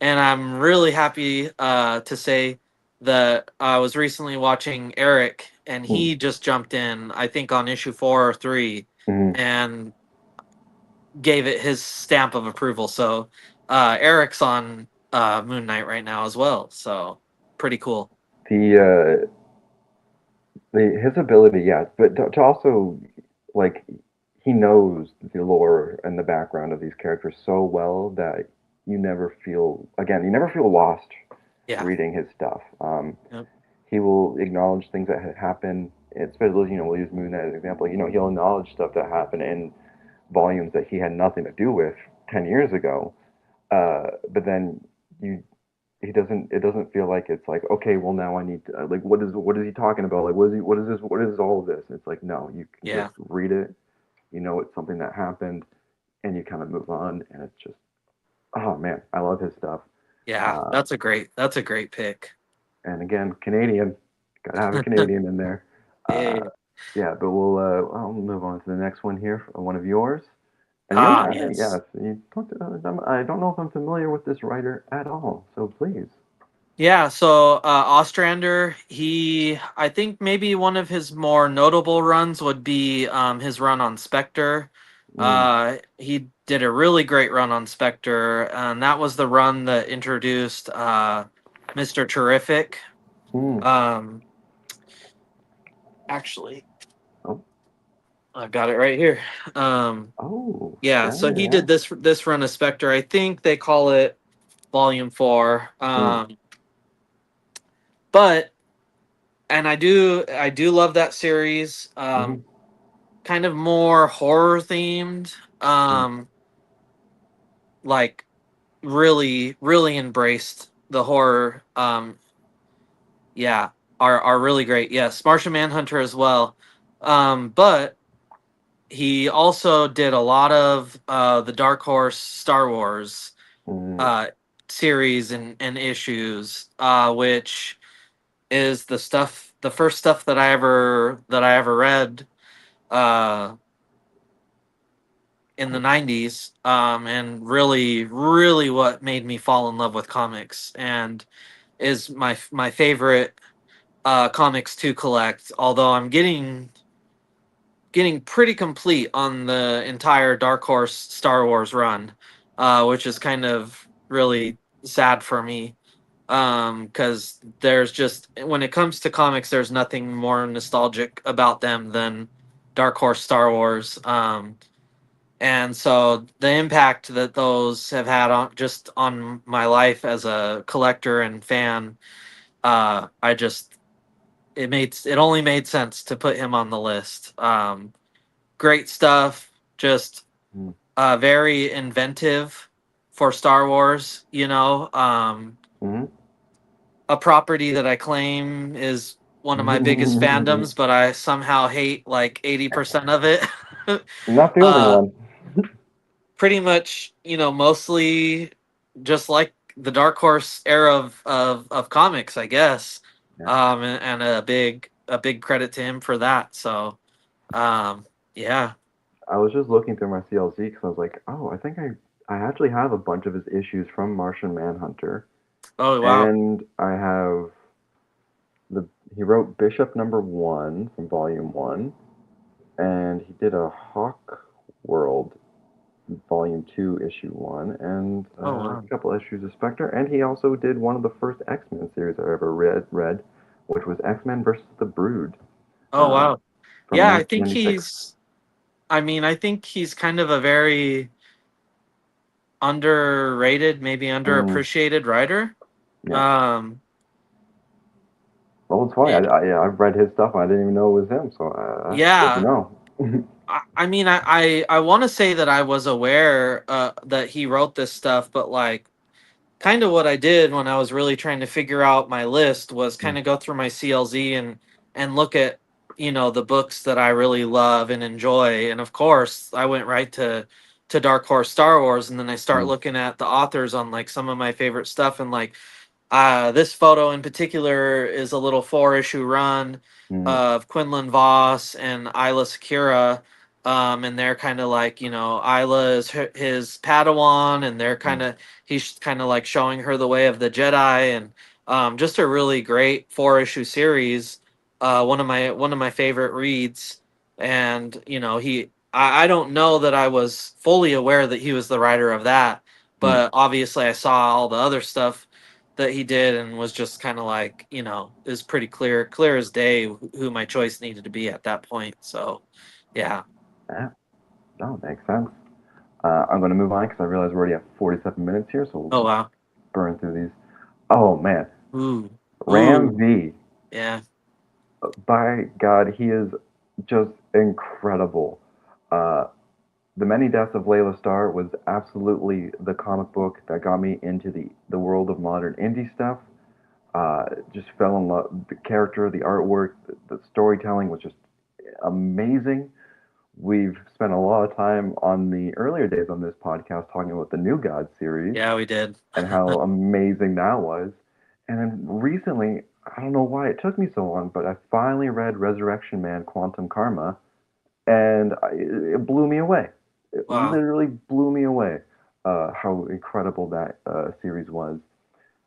and I'm really happy to say that I was recently watching Eric, and he just jumped in, I think on issue 4 or 3, Mm-hmm. and gave it his stamp of approval. So Eric's on Moon Knight right now as well. So pretty cool. The his ability, yes, but to also like he knows the lore and the background of these characters so well that you never feel lost Yeah. reading his stuff. Yep. He will acknowledge things that had happened. Especially, we'll use Moon Knight as an example. He'll acknowledge stuff that happened in volumes that he had nothing to do with 10 years ago. But then you he doesn't it doesn't feel like it's like okay, well now I need to like what is he talking about, like what is all of this. It's like no, you can Yeah. just read it, it's something that happened, and you kind of move on, and it's just oh man, I love his stuff. Yeah. uh, That's a great pick. and again, Canadian, gotta have a Canadian in there. uh, Yeah. yeah, but I'll move on to the next one here, one of yours. And yours, Ah, yes. yes, I don't know if I'm familiar with this writer at all, so please. Yeah, so Ostrander, I think maybe one of his more notable runs would be his run on Spectre. Mm, He did a really great run on Spectre, and that was the run that introduced Mr. Terrific. mm. Um, actually, Oh, I've got it right here. Um, oh, yeah, yeah, so he yeah. did this run of Spectre. I think they call it Volume 4. Mm, But and I do love that series. mhm, Kind of more horror themed. mm, Like really really embraced the horror. Yeah, are really great. Yes, Martian Manhunter as well. But he also did a lot of the Dark Horse Star Wars mm, uh series and issues, which is the stuff the first stuff that I ever read uh, in the '90s, and really, really what made me fall in love with comics, and is my favorite comics to collect. Although I'm getting pretty complete on the entire Dark Horse Star Wars run, which is kind of really sad for me. Because there's just, when it comes to comics, there's nothing more nostalgic about them than Dark Horse Star Wars. And so the impact that those have had on just on my life as a collector and fan, I just it only made sense to put him on the list. Great stuff, just Mm. very inventive for Star Wars. Mm-hmm. A property that I claim is one of my biggest fandoms, but I somehow hate like 80% of it. Not the only uh, one. Pretty much, mostly just like the Dark Horse era of comics, I guess. Yeah. And a big credit to him for that. So, yeah. I was just looking through my CLZ because I was like, oh, I actually have a bunch of his issues from Martian Manhunter, Oh wow. and I have the he wrote Bishop #1 from Volume 1, and he did a Hawk World Volume 2 Issue 1, and Oh a wow. couple issues of Spectre, and he also did one of the first X-Men series I ever read, which was X-Men versus the Brood, Oh uh, wow. from Yeah, I think 1996. he's kind of a very underrated, maybe Mm, underappreciated writer. yeah. Um, Well, it's funny. it, Yeah, I've read his stuff and I didn't even know it was him, so that's good to yeah, know. I mean, I want to say that I was aware that he wrote this stuff, but like, kind of what I did when I was really trying to figure out my list was kind of go through my CLZ and look at the books that I really love and enjoy, and of course I went right to Dark Horse Star Wars, and then I start Mm, looking at the authors on like some of my favorite stuff, and like this photo in particular is a little 4-issue run mm, of Quinlan Voss and Isla Sakura. And they're kind of like, Isla is his Padawan, and mm, he's kind of like showing her the way of the Jedi, and just a really great 4-issue series. One of my favorite reads, and I don't know that I was fully aware that he was the writer of that, mm. but obviously I saw all the other stuff that he did and was just kind of like, is pretty clear as day who my choice needed to be at that point. So, yeah. Yeah, no, makes sense. I'm going to move on because I realize we're already at 47 minutes here, so we'll Oh just wow. burn through these. Oh man, Ooh. Ram Ooh. V. Yeah. By God, he is just incredible. Uh, The Many Deaths of Layla Starr was absolutely the comic book that got me into the world of modern indie stuff. Just fell in love. The character, the artwork, the storytelling was just amazing. We've spent a lot of time on the earlier days on this podcast talking about the New God series Yeah, we did. and how amazing that was. And then recently, I don't know why it took me so long, but I finally read Resurrection Man Quantum Karma, and it blew me away. It Wow. literally blew me away how incredible that series was.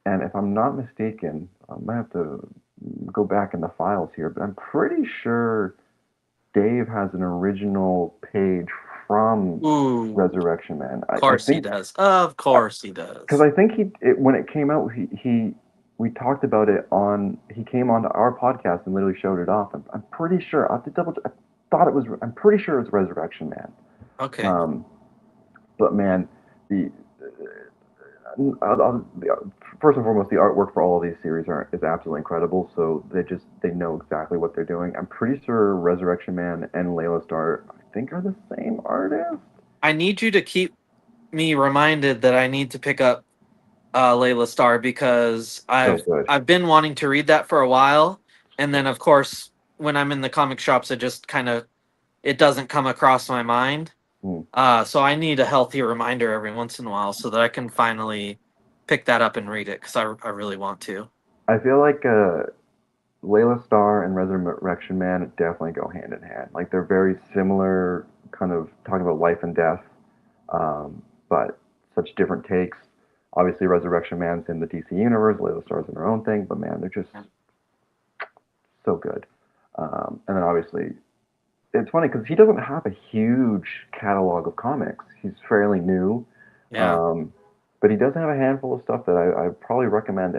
And if I'm not mistaken, I might have to go back in the files here, but I'm pretty sure Dave has an original page from Ooh. Resurrection Man. Of I course he think does. Of course he because does. I think when it came out, he we talked about it on. He came onto our podcast and literally showed it off. I'm pretty sure. I have to double. I thought it was. I'm pretty sure it's Resurrection Man. Okay. Um, but man, the first and foremost, the artwork for all of these series is absolutely incredible. So they know exactly what they're doing. I'm pretty sure Resurrection Man and Layla Starr, I think, are the same artist. I need you to keep me reminded that I need to pick up Layla Starr, because So I've good. I've been wanting to read that for a while, and then of course when I'm in the comic shops, it doesn't come across my mind. Hmm. So I need a healthy reminder every once in a while so that I can finally pick that up and read it, because I really want to. I feel like Layla Starr and Resurrection Man definitely go hand in hand. Like they're very similar, kind of talking about life and death, but such different takes. Obviously, Resurrection Man's in the DC universe. Layla Starr's in her own thing, but man, they're just so good. And then obviously, it's funny because he doesn't have a huge catalog of comics. He's fairly new, Yeah. um, but he does have a handful of stuff that I probably recommend,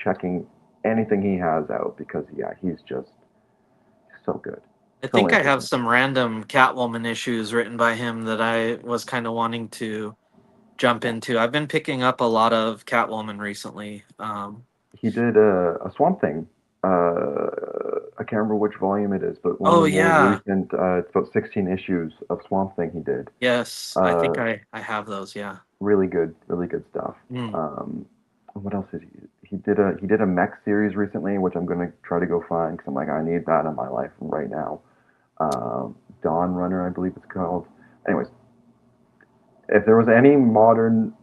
checking anything he has out because yeah, he's just so good, I so think I have interesting. some random Catwoman issues written by him that I was kind of wanting to jump into. I've been picking up a lot of Catwoman recently. He did a Swamp Thing. I can't remember which volume it is, but one of the Oh more yeah, recent. It's about 16 issues of Swamp Thing he did. yes, I think Uh, I have those. Yeah. really good stuff. Mm. What else did he? He did a mech series recently, which I'm gonna try to go find because I'm like I need that in my life right now. Dawn Runner, I believe it's called. Anyways, if there was any modern,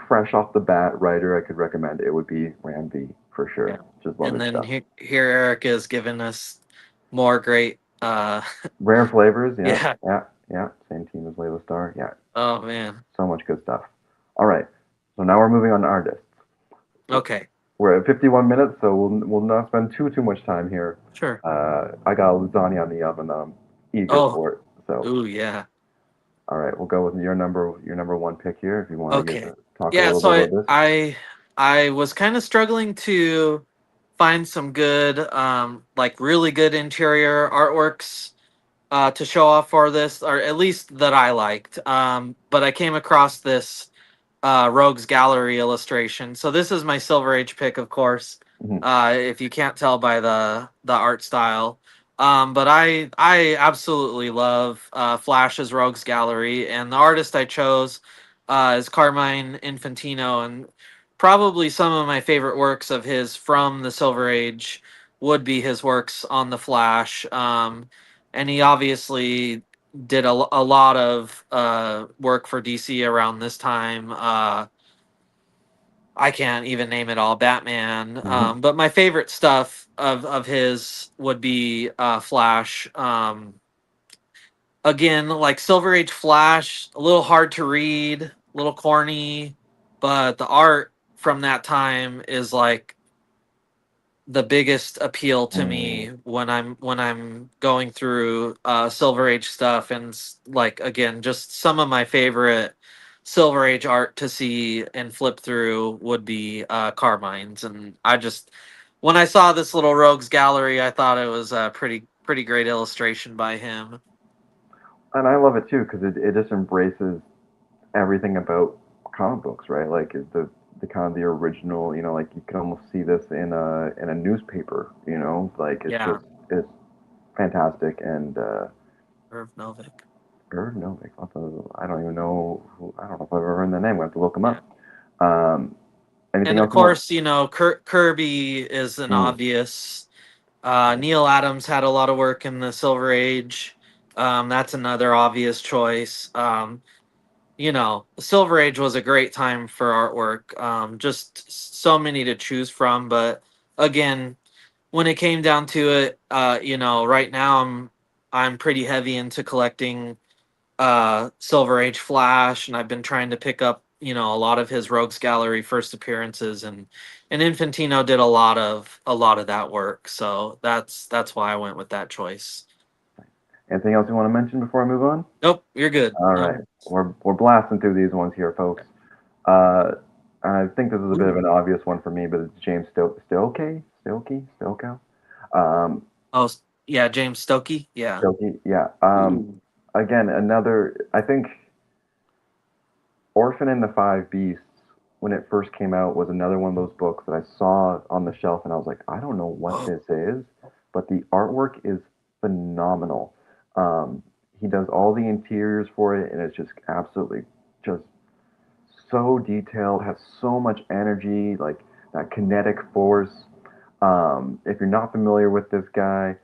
fresh off the bat writer I could recommend, it would be Ram V for Yeah. sure. Just love And his then stuff. here Eric is giving us more great. Rare Flavors, yeah, Yeah. yeah, yeah. Same team as Layla Starr, yeah. Oh man. So much good stuff. All right, so now we're moving on to artists. Okay. We're at 51 minutes, so we'll not spend too much time here. Sure. I got lasagna on the oven that I'm eager Oh. for. So, Ooh yeah. all right, we'll go with your number one pick here. If you want to Okay. talk a Yeah. little So bit I about this. I I was kind of struggling to find some good, like really good interior artworks to show off for this, or at least that I liked. But I came across this Rogues Gallery illustration. So this is my Silver Age pick, of course. Mhm. If you can't tell by the art style, but I absolutely love Flash's Rogues Gallery, and the artist I chose is Carmine Infantino, and probably some of my favorite works of his from the Silver Age would be his works on the Flash. And he obviously did a lot of work for DC around this time. I can't even name it all. Batman, Mhm. but my favorite stuff of his would be Flash. Again, like Silver Age Flash, a little hard to read, a little corny, but the art from that time is like the biggest appeal to me Mm. when I'm going through Silver Age stuff, and like again, just some of my favorite Silver Age art to see and flip through would be Carmine's, and I just when I saw this little Rogues Gallery, I thought it was a pretty great illustration by him. And I love it too because it just embraces everything about comic books, right? Like the kind of the original, like you can almost see this in a newspaper, like it's Yeah, just it's fantastic. And Irv Novick. Gerd Novick, I don't even know I don't know if I've ever heard the name. We have to look him Yeah, up. Um, anything and of else you want? course, Kirby is an Mm, obvious. Neil Adams had a lot of work in the Silver Age. That's another obvious choice. The Silver Age was a great time for artwork. Just so many to choose from. But again, when it came down to it, right now I'm pretty heavy into collecting Silver Age Flash, and I've been trying to pick up a lot of his Rogues Gallery first appearances, and Infantino did a lot of that work, so that's why I went with that choice. anything else you want to mention before I move on? Nope, you're good. All right, No. we're blasting through these ones here, folks. Uh, I think this is a bit of Ooh. an obvious one for me, but it's James Stokoe. Um, Oh, yeah, James Stokey. Yeah. Stokey, yeah. Ooh. Again, another. I think Orphan and the Five Beasts, when it first came out, was another one of those books that I saw on the shelf, and I was like, I don't know what Oh, this is, but the artwork is phenomenal. Um, he does all the interiors for it, and it's just absolutely just so detailed, has so much energy, like that kinetic force. If you're not familiar with this guy,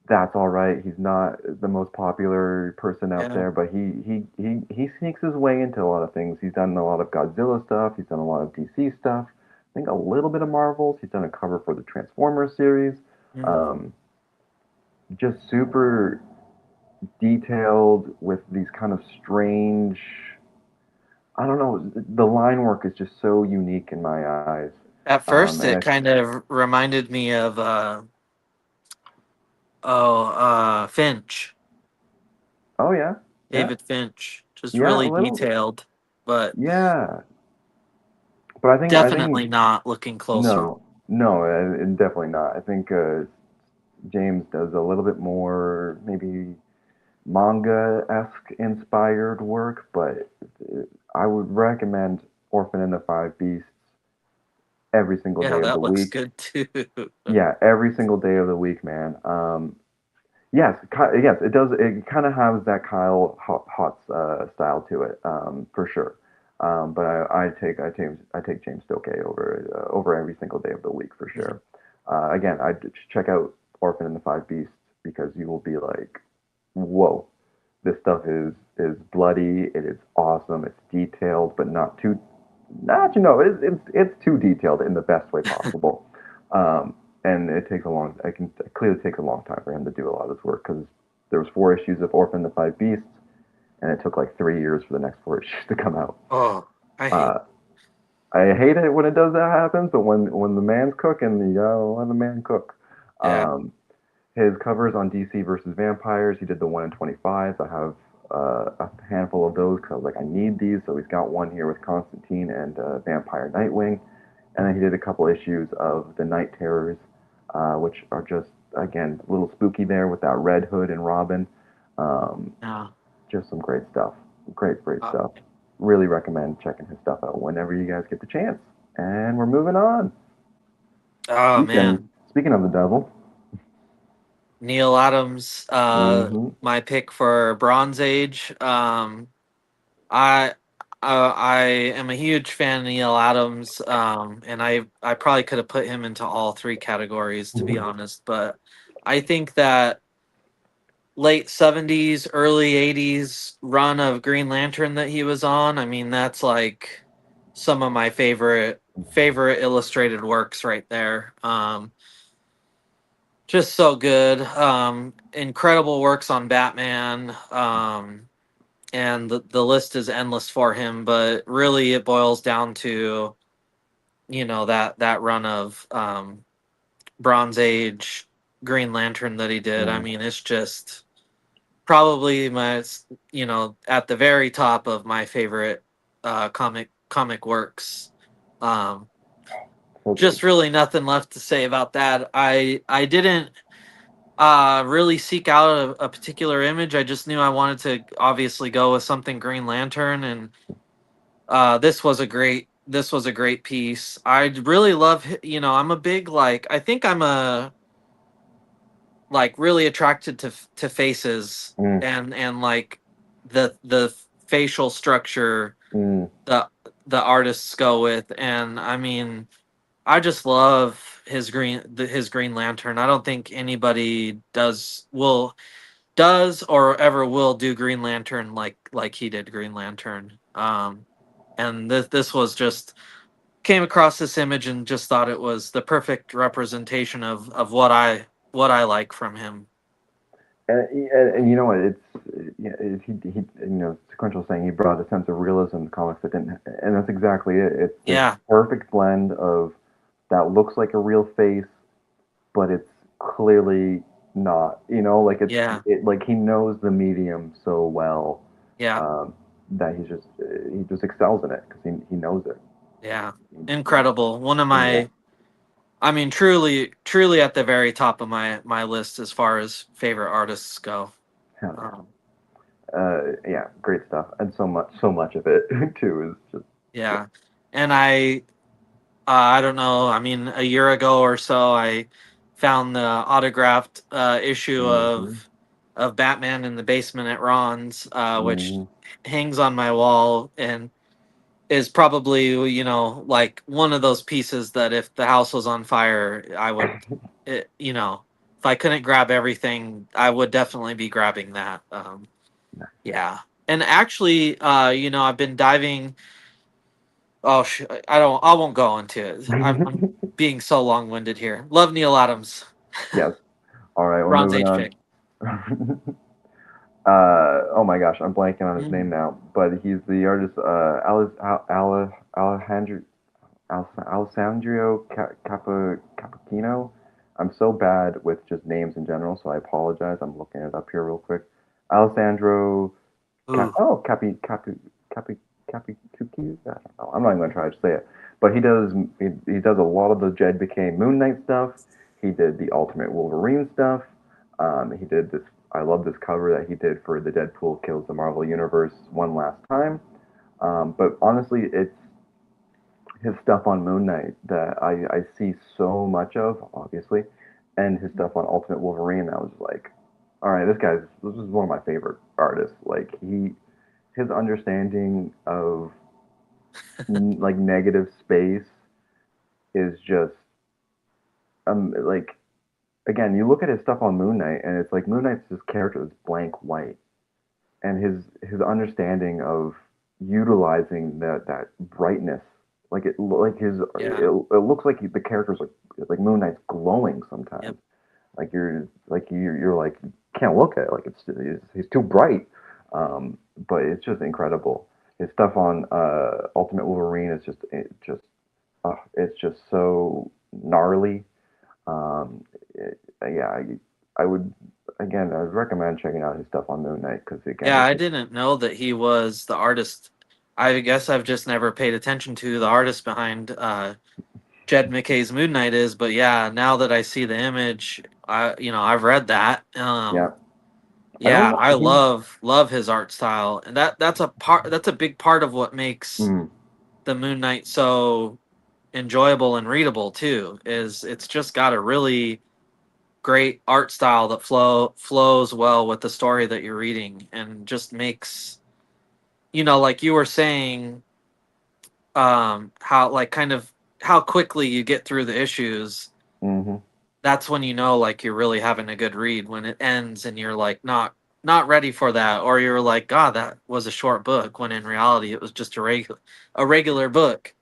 that's all right. He's not the most popular person out yeah. there, but he sneaks his way into a lot of things. He's done a lot of Godzilla stuff. He's done a lot of DC stuff. I think a little bit of Marvels. He's done a cover for the Transformers series. Mm. Um, just super detailed with these kind of strange. I don't know. The line work is just so unique in my eyes. At first, And it kind of reminded me of Finch, oh yeah, yeah, David Finch, just yeah, a really little bit. detailed, but Yeah, but I think definitely not looking closer. no, no, definitely not. I think James does a little bit more maybe manga-esque inspired work, but I would recommend Orphan and the Five Beasts every single Yeah, day of the that looks week. good too. Yeah, every single day of the week, man. Yes, yes, it does. It kind of has that Kyle Hotz style to it, for sure. But I take James Stokoe over every single day of the week for Mhm. sure. Again, check out Orphan and the Five Beasts because you will be like, whoa, this stuff is bloody. It is awesome. It's detailed, but not too. Not it's too detailed in the best way possible. And it takes a long. I can it clearly takes a long time for him to do a lot of this work because there was 4 issues of Orphan the Five Beasts, and it took like 3 years for the next 4 issues to come out. Oh, I hate. Uh, I hate it when it does that happens, but when the man's cooking, you gotta let the man cook. Yeah. Um, his covers on DC versus Vampires, he did the 1 in 25. I have a handful of those because I was like, I need these. So he's got one here with Constantine and Vampire Nightwing. And then he did a couple issues of the Night Terrors, which are just, again, a little spooky there with that Red Hood and Robin. Um, Yeah. just some great stuff. Great Uh, stuff. Really recommend checking his stuff out whenever you guys get the chance. And we're moving on. oh Speaking, man, speaking of the devil. Neil Adams, Mm-hmm. my pick for Bronze Age. I I am a huge fan of Neil Adams, and I probably could have put him into all three categories to be honest. But I think that late '70s, early '80s run of Green Lantern that he was on, I mean, that's like some of my favorite illustrated works right there. Just so good. Incredible works on Batman. And the list is endless for him, but really it boils down to, that run of Bronze Age Green Lantern that he did. I Mm, mean, it's just probably at the very top of my favorite comic works. Um, so good. just really nothing left to say about that. I didn't really seek out a particular image. I just knew I wanted to obviously go with something Green Lantern, and this was a great piece. I really love I'm a big, like, I think I'm a like really attracted to faces, Mm, and like the facial structure mm. the the artists go with. And I mean, I just love his Green Lantern. I don't think anybody does or ever will do Green Lantern like he did Green Lantern. And this was just came across this image and just thought it was the perfect representation of what I like from him. And you know what? Yeah, he Sequential saying he brought a sense of realism to comics that didn't, and that's exactly it. It's this Yeah, perfect blend of that looks like a real face, but it's clearly not. Like yeah, like he knows the medium so well, yeah, um, that he just excels in it because he knows it. yeah. He- Incredible. One of yeah, my, I mean, truly at the very top of my list as far as favorite artists go. hell yeah. Um, Yeah, great stuff, and so much of it too is just yeah. yeah, and I don't know. I mean, a year ago or so, I found the autographed issue Hmm. of Batman in the basement at Ron's, which Hmm. hangs on my wall and is probably like one of those pieces that if the house was on fire, I would, if I couldn't grab everything, I would definitely be grabbing that. Yeah, and actually, I've been diving. Oh, I don't. I won't go into it. I'm being so long winded here. Love Neil Adams. Yes. All right, we're Bronze moving Age on. pick. Oh my gosh, I'm blanking on his name Mm. now, but he's the artist Alejandro Alessandro Cappuccino. I'm so bad with just names in general, so I apologize. I'm looking it up here real quick. Alessandro Ooh, Capi Capicucci. I don't know. I'm not even gonna try to say it. But he does a lot of the Jed became Moon Knight stuff. He did the Ultimate Wolverine stuff. He did this. I love this cover that he did for the Deadpool kills the Marvel Universe one last time. But honestly, it's his stuff on Moon Knight that I see so much of, obviously, and his stuff on Ultimate Wolverine. I was like, all right, this is one of my favorite artists. Like his understanding of like negative space is just like again, you look at his stuff on Moon Knight, and it's like Moon Knight's this character that's blank white, and his understanding of utilizing that brightness, like yeah. it looks like the character's like Moon Knight's glowing sometimes. Yep. You're like you can't look at it like he's too bright, um, but it's just incredible. His stuff on Ultimate Wolverine is it's just so gnarly. Um, yeah, I would again I would recommend checking out his stuff on Moon Knight because again Yeah, it's I just didn't know that he was the artist. I guess I've just never paid attention to the artist behind Jed McKay's Moon Knight is, but yeah, now that I see the image, I've read that. yeah. I don't Yeah, know I he love his art style, and that's a big part of what makes mm, the Moon Knight so enjoyable and readable too. Is it's just got a really great art style that flows well with the story that you're reading, and just makes like you were saying, how like kind of how quickly you get through the issues. hmm That's when like you're really having a good read when it ends and you're like not ready for that, or you're like, God, that was a short book, when in reality it was just a regular book.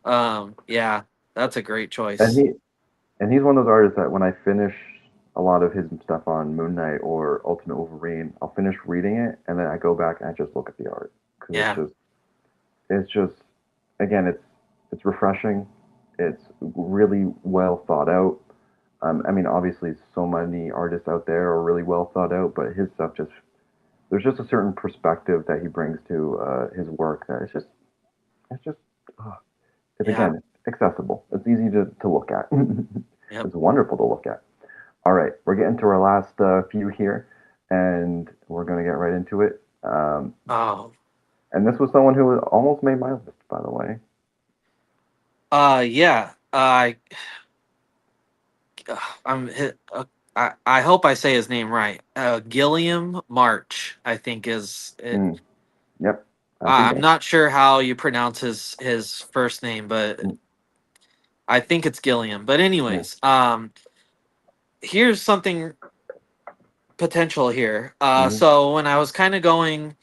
Yeah, that's a great and choice. he's one of those artists that when I finish a lot of his stuff on Moon Knight or Ultimate Wolverine, I'll finish reading it and then I go back and I just look at the art because Yeah, it's just again it's refreshing. It's really well thought out. I mean, obviously, so many artists out there are really well thought out, but his stuff just there's just a certain perspective that he brings to his work that it's just uh, it's yeah, again accessible. It's easy to look at. yep. It's wonderful to look at. All right, we're getting to our last few here, and we're gonna get right into it. Oh, And this was someone who almost made my list, by the way. yeah. I'm I hope I say his name right. Gilliam March, I think is it. Mm, yep, I think I'm not sure how you pronounce his first name, but mm, I think it's Gilliam. But yeah. anyways, here's something potential here. hmm So when I was kind of going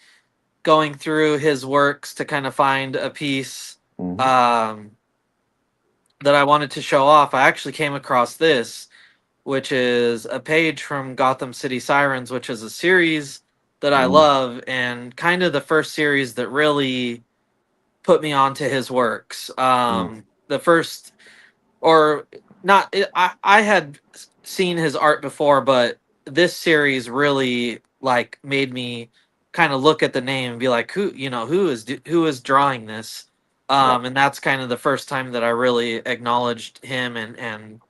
through his works to kind of find a piece hmm um, that I wanted to show off, I actually came across this, which is a page from Gotham City Sirens, which is a series that I mm love, and kind of the first series that really put me onto his works. mm The first, or not, I had seen his art before, but this series really like made me kind of look at the name and be like, who is drawing this? Yeah. And that's kind of the first time that I really acknowledged him and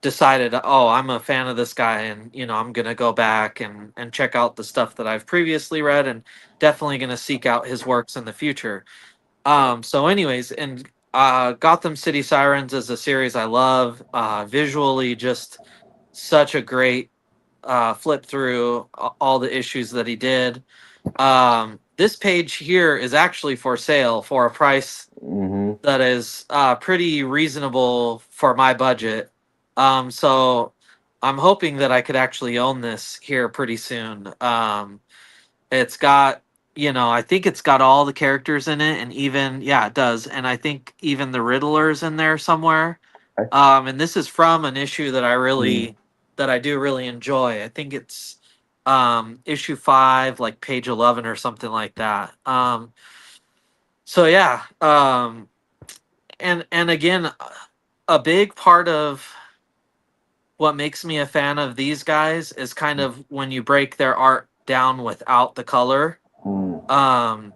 decided, oh, I'm a fan of this guy, and I'm gonna go back and check out the stuff that I've previously read, and definitely gonna seek out his works in the future. So anyways, and Gotham City Sirens is a series I love. Visually, just such a great flip through all the issues that he did. This page here is actually for sale for a price hmm that is pretty reasonable for my budget. So I'm hoping that I could actually own this here pretty soon. It's got, I think it's got all the characters in it, and even, yeah, it does. And I think even the Riddler's in there somewhere. I And this is from an issue that I mm, really that I do really enjoy. I think it's issue 5, like page 11 or something like that. So yeah, and again, a big part of what makes me a fan of these guys is kind of when you break their art down without the color. Mm. Um,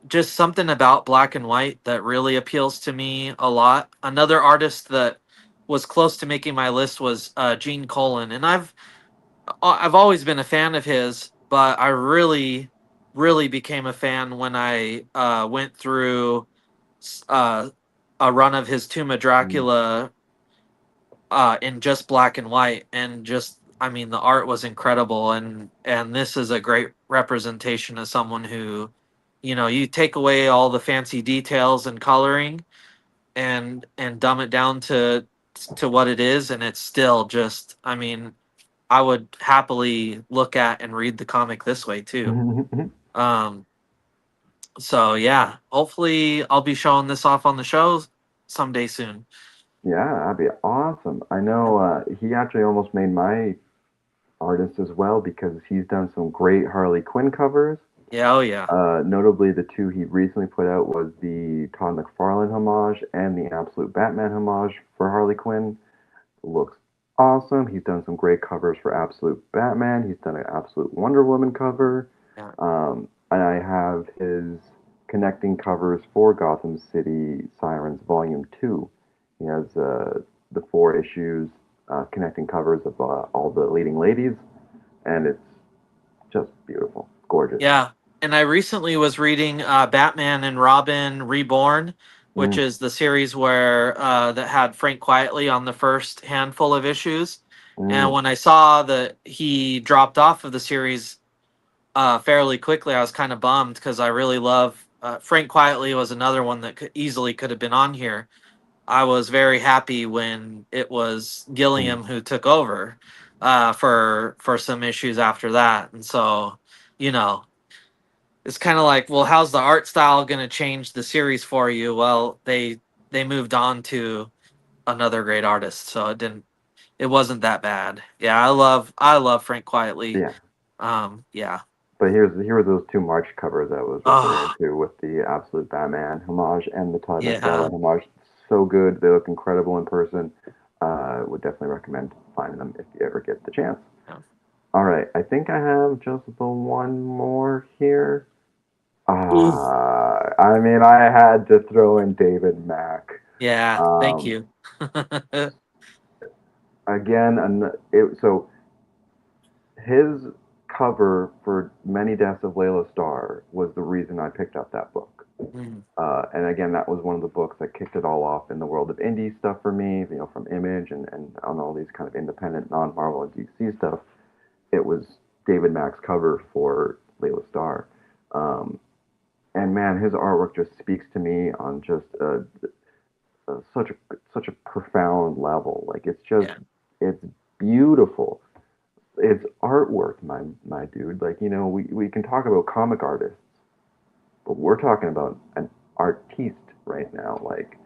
just something about black and white that really appeals to me a lot. Another artist that was close to making my list was Gene Colan, and I've always been a fan of his, but I really became a fan when I went through uh, a run of his Tomb of Mm. Dracula in just black and white, and just I mean the art was incredible, and this is a great representation of someone who, you take away all the fancy details and coloring, and dumb it down to what it is, and it's still just I mean I would happily look at and read the comic this way too. Um, so yeah, hopefully I'll be showing this off on the show someday soon. Yeah, that'd be awesome. I know he actually almost made my artist as well because he's done some great Harley Quinn covers. Yeah, oh yeah, Notably, the two he recently put out was the Todd McFarlane homage and the Absolute Batman homage for Harley Quinn. Looks awesome. He's done some great covers for Absolute Batman. He's done an Absolute Wonder Woman cover. yeah, And I have his connecting covers for Gotham City Sirens Volume 2. He has the 4 issues connecting covers of all the leading ladies, and it's just beautiful, gorgeous. yeah. And I recently was reading Batman and Robin Reborn, which Mm, is the series where that had Frank Quietly on the first handful of issues. And mm, when I saw that he dropped off of the series fairly quickly, I was kind of bummed because I really love Frank Quietly was another one that easily could have been on here. I was very happy when it was mm. Gilliam who took over for some issues after that, and so you know it's kind of like, well, how's the art style going to change the series for you? Well, they moved on to another great artist, so it wasn't that bad. Yeah, I love Frank Quietly. Yeah, Yeah. but here were those 2 March covers I was referring Oh, to with the Absolute Batman homage and the Todd yeah. McFarlane homage. So good. They look incredible in person. Would definitely recommend finding them if you ever get the chance. Yeah. All right, I think I have just the one more here. Ooh. I mean, I had to throw in David Mack. Yeah. Thank Um, you. Again, so his cover for Many Deaths of Layla Starr was the reason I picked up that book. Mm, And again, that was one of the books that kicked it all off in the world of indie stuff for me, from Image and on all these kind of independent, non-Marvel and DC stuff. It was David Mack's cover for Layla Starr. Um, and man, his artwork just speaks to me on just such a profound level. Like yeah. it's beautiful. It's artwork, my dude. Like we can talk about comic artists, but we're talking about an artiste right now. Like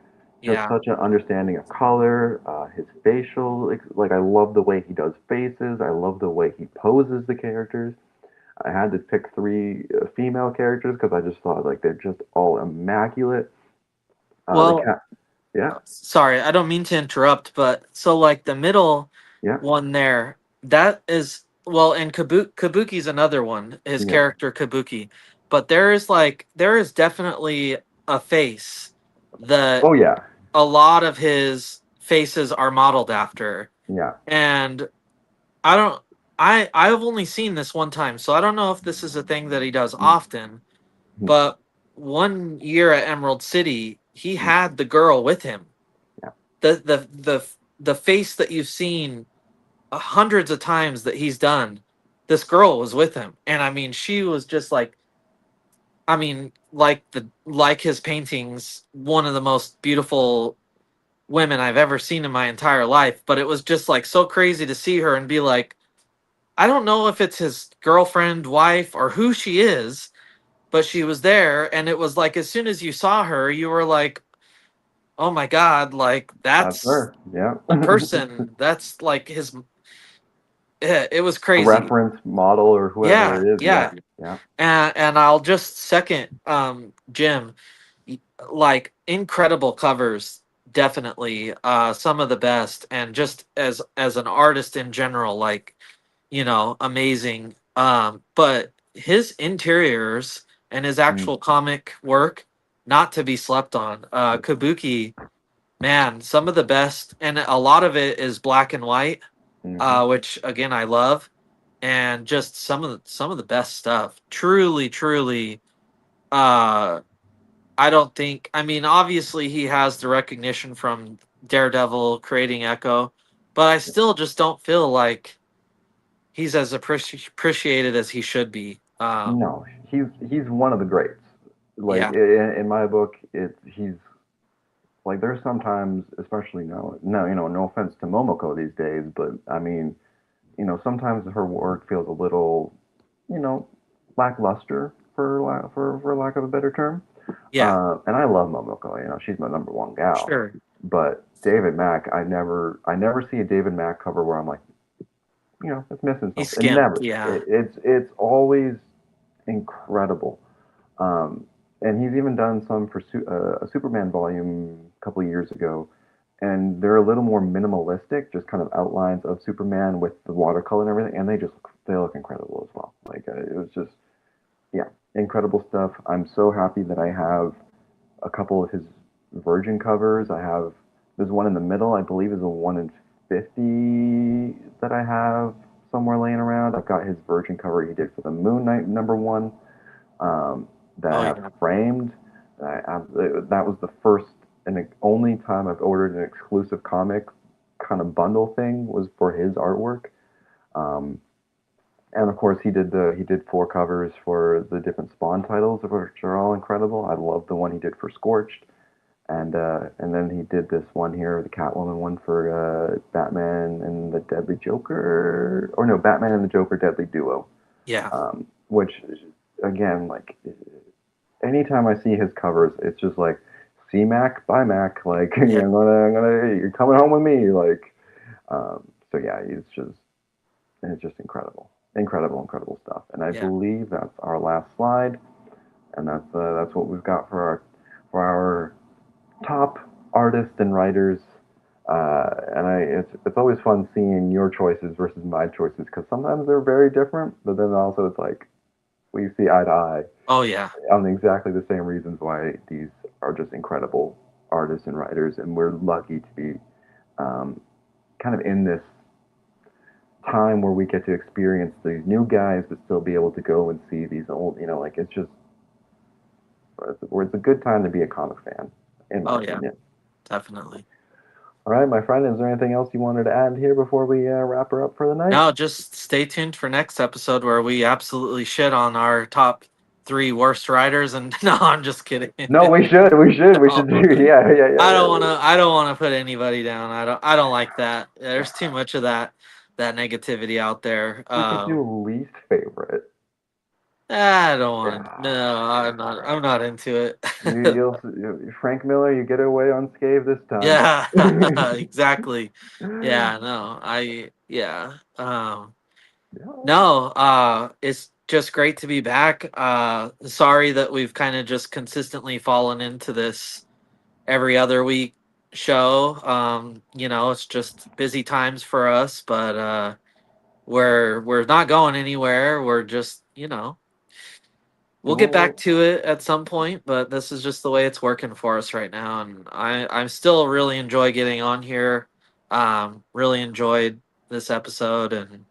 just Yeah. such an understanding of color, his facial. Like I love the way he does faces. I love the way he poses the characters. I had to pick 3 female characters because I just thought like they're just all immaculate. The Well, cat, yeah, sorry, I don't mean to interrupt, but so like the middle yeah, one there, that is well, and Kabuki's another one, his yeah. character Kabuki. But there is definitely a face that Oh yeah, a lot of his faces are modeled after. yeah. And I don't I've only seen this one time, so I don't know if this is a thing that he does Mm, often, mm, but one year at Emerald City, he mm, had the girl with him. yeah. The face that you've seen hundreds of times that he's done, this girl was with him, and I mean, she was just like, I mean, like his paintings, one of the most beautiful women I've ever seen in my entire life. But it was just like so crazy to see her and be like, I don't know if it's his girlfriend, wife, or who she is, but she was there, and it was like as soon as you saw her, you were like, oh my god, like That's that's her. Yeah. a person. That's like his. it was a crazy. reference model or whoever Yeah, it is. Yeah, yeah. yeah. And I'll just second Jim, like incredible covers, definitely some of the best, and just as an artist in general, like, amazing. But his interiors and his Mm, actual comic work, not to be slept on. Kabuki, man, some of the best, and a lot of it is black and white, hmm which again I love, and just some of the best stuff. Truly, truly. Uh, I don't think. I mean, obviously he has the recognition from Daredevil creating Echo, but I still just don't feel like he's as appreciated as he should be. No, he's one of the greats. Like Yeah, in my book, he's like there's sometimes, especially no, no offense to Momoko these days, but I mean, sometimes her work feels a little, you know, lackluster for lack of a better term. yeah, And I love Momoko. She's my number one gal. sure. But David Mack, I never see a David Mack cover where I'm like, it's missing He's something. It skimped. never. Yeah, It's always incredible. Um, and he's even done some for a Superman volume a couple of years ago, and they're a little more minimalistic, just kind of outlines of Superman with the watercolor and everything, and they look incredible as well. Like it was just, yeah, incredible stuff. I'm so happy that I have a couple of his Virgin covers. There's one in the middle, I believe, is a 1 in 50 that I have somewhere laying around. I've got his Virgin cover he did for the Moon Knight #1, that oh I have yeah, framed. That was the first and the only time I've ordered an exclusive comic kind of bundle thing was for his artwork. Um, and of course, he did 4 covers for the different Spawn titles, which are all incredible. I love the one he did for Scorched, and then he did this one here, the Catwoman one for Batman and the Deadly Joker, or no, Batman and the Joker Deadly Duo, yeah, which again, like anytime I see his covers, it's just like, see Mac, bye Mac, like yeah, you're coming home with me, like, so yeah, it's just incredible, incredible, incredible stuff. And I yeah. believe that's our last slide, and that's what we've got for our top artists and writers. It's always fun seeing your choices versus my choices because sometimes they're very different, but then also it's like we see eye to eye Oh yeah, on exactly the same reasons why these are just incredible artists and writers, and we're lucky to be um, kind of in this time where we get to experience these new guys, but still be able to go and see these old. Like it's a good time to be a comic fan, in my oh yeah, opinion. definitely. All right, my friend, is there anything else you wanted to add here before we wrap her up for the night? No, just stay tuned for next episode where we absolutely shit on our top three worst writers. And no, I'm just kidding. No, we should. We should do. No. Yeah, yeah, yeah, I don't yeah. wanna I don't wanna put anybody down. I don't like that. There's too much of that negativity out there. We could do least favorite. I don't want. Yeah. No, I'm not into You, it. Frank Miller, you get away unscathed this time. Yeah, exactly. Yeah, no. Yeah. Yeah. No, it's just great to be back. Sorry that we've kind of just consistently fallen into this every other week show. It's just busy times for us, but we're not going anywhere. We're just, we'll get back Well, to it at some point, but this is just the way it's working for us right now. And I still really enjoy getting on here. Really enjoyed this episode, and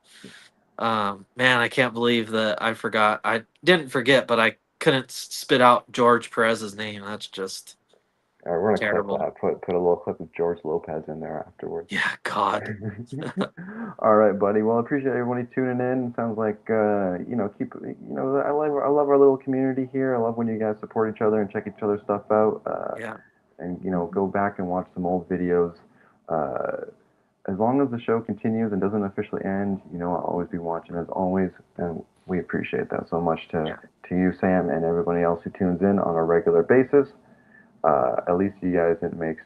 man, I can't believe that I forgot. I didn't forget, but I couldn't spit out George Perez's name. That's just we're gonna clip terrible. that. Put a little clip of George Lopez in there afterwards. Yeah, God. All right, buddy. Well, I appreciate everybody tuning in. Sounds like I love our little community here. I love when you guys support each other and check each other's stuff out. Yeah, And go back and watch some old videos. Uh, as long as the show continues and doesn't officially end, I'll always be watching as always, and we appreciate that so much yeah, to you, Sam, and everybody else who tunes in on a regular basis. At least you guys didn't make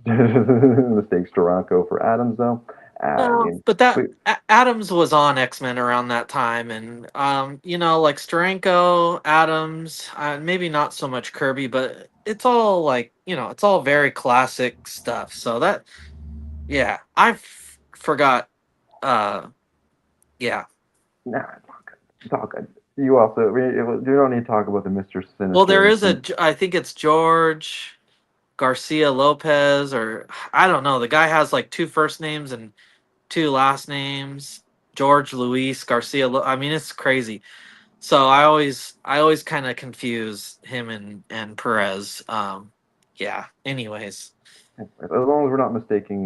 mistakes Toronto for Adams, though. I No, mean, but that we, Adams was on X-Men around that time, and like Steranko, Adams, maybe not so much Kirby, but it's all like it's all very classic stuff. So that, yeah, forgot. Uh, yeah. nah, it's all good. It's all good. You also, you don't need to talk about the Mister Well, there Sinister. is I think it's George Garcia Lopez, or I don't know. The guy has like two first names and two last names. George Luis Garcia. I mean, it's crazy. So I always kind of confuse him and Perez. Yeah. Anyways. As long as we're not mistaking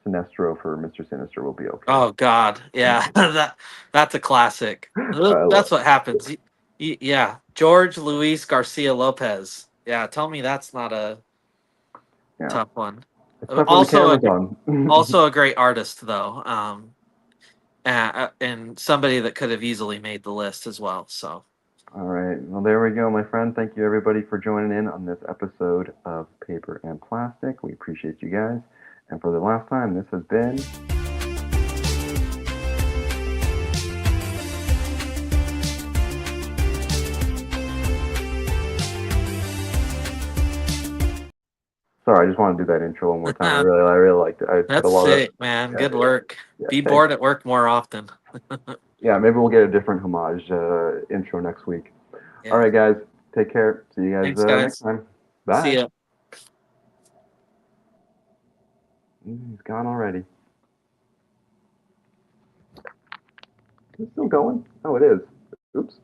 Sinestro for Mister Sinister, we'll be okay. Oh God. Yeah. That's a classic. I love, That's what happens. Yeah. George Luis Garcia Lopez. Yeah. Tell me that's not a yeah, tough one. especially when the Also camera's on. also a great artist though. And somebody that could have easily made the list as well. So. All right. Well, there we go, my friend. Thank you, everybody, for joining in on this episode of Paper and Plastic. We appreciate you guys. And for the last time, this has been. Sorry, I just want to do that intro one more time. I really liked it. I put a That's lot of. sick, man. Yeah, Good work. yeah. Be Thanks. bored at work more often. Yeah, maybe we'll get a different homage intro next week. All Yeah. right, guys. Take care. See you guys Thanks, next guys. time. See Bye. ya. He's gone already. Is it still going? Oh, it is. Oops.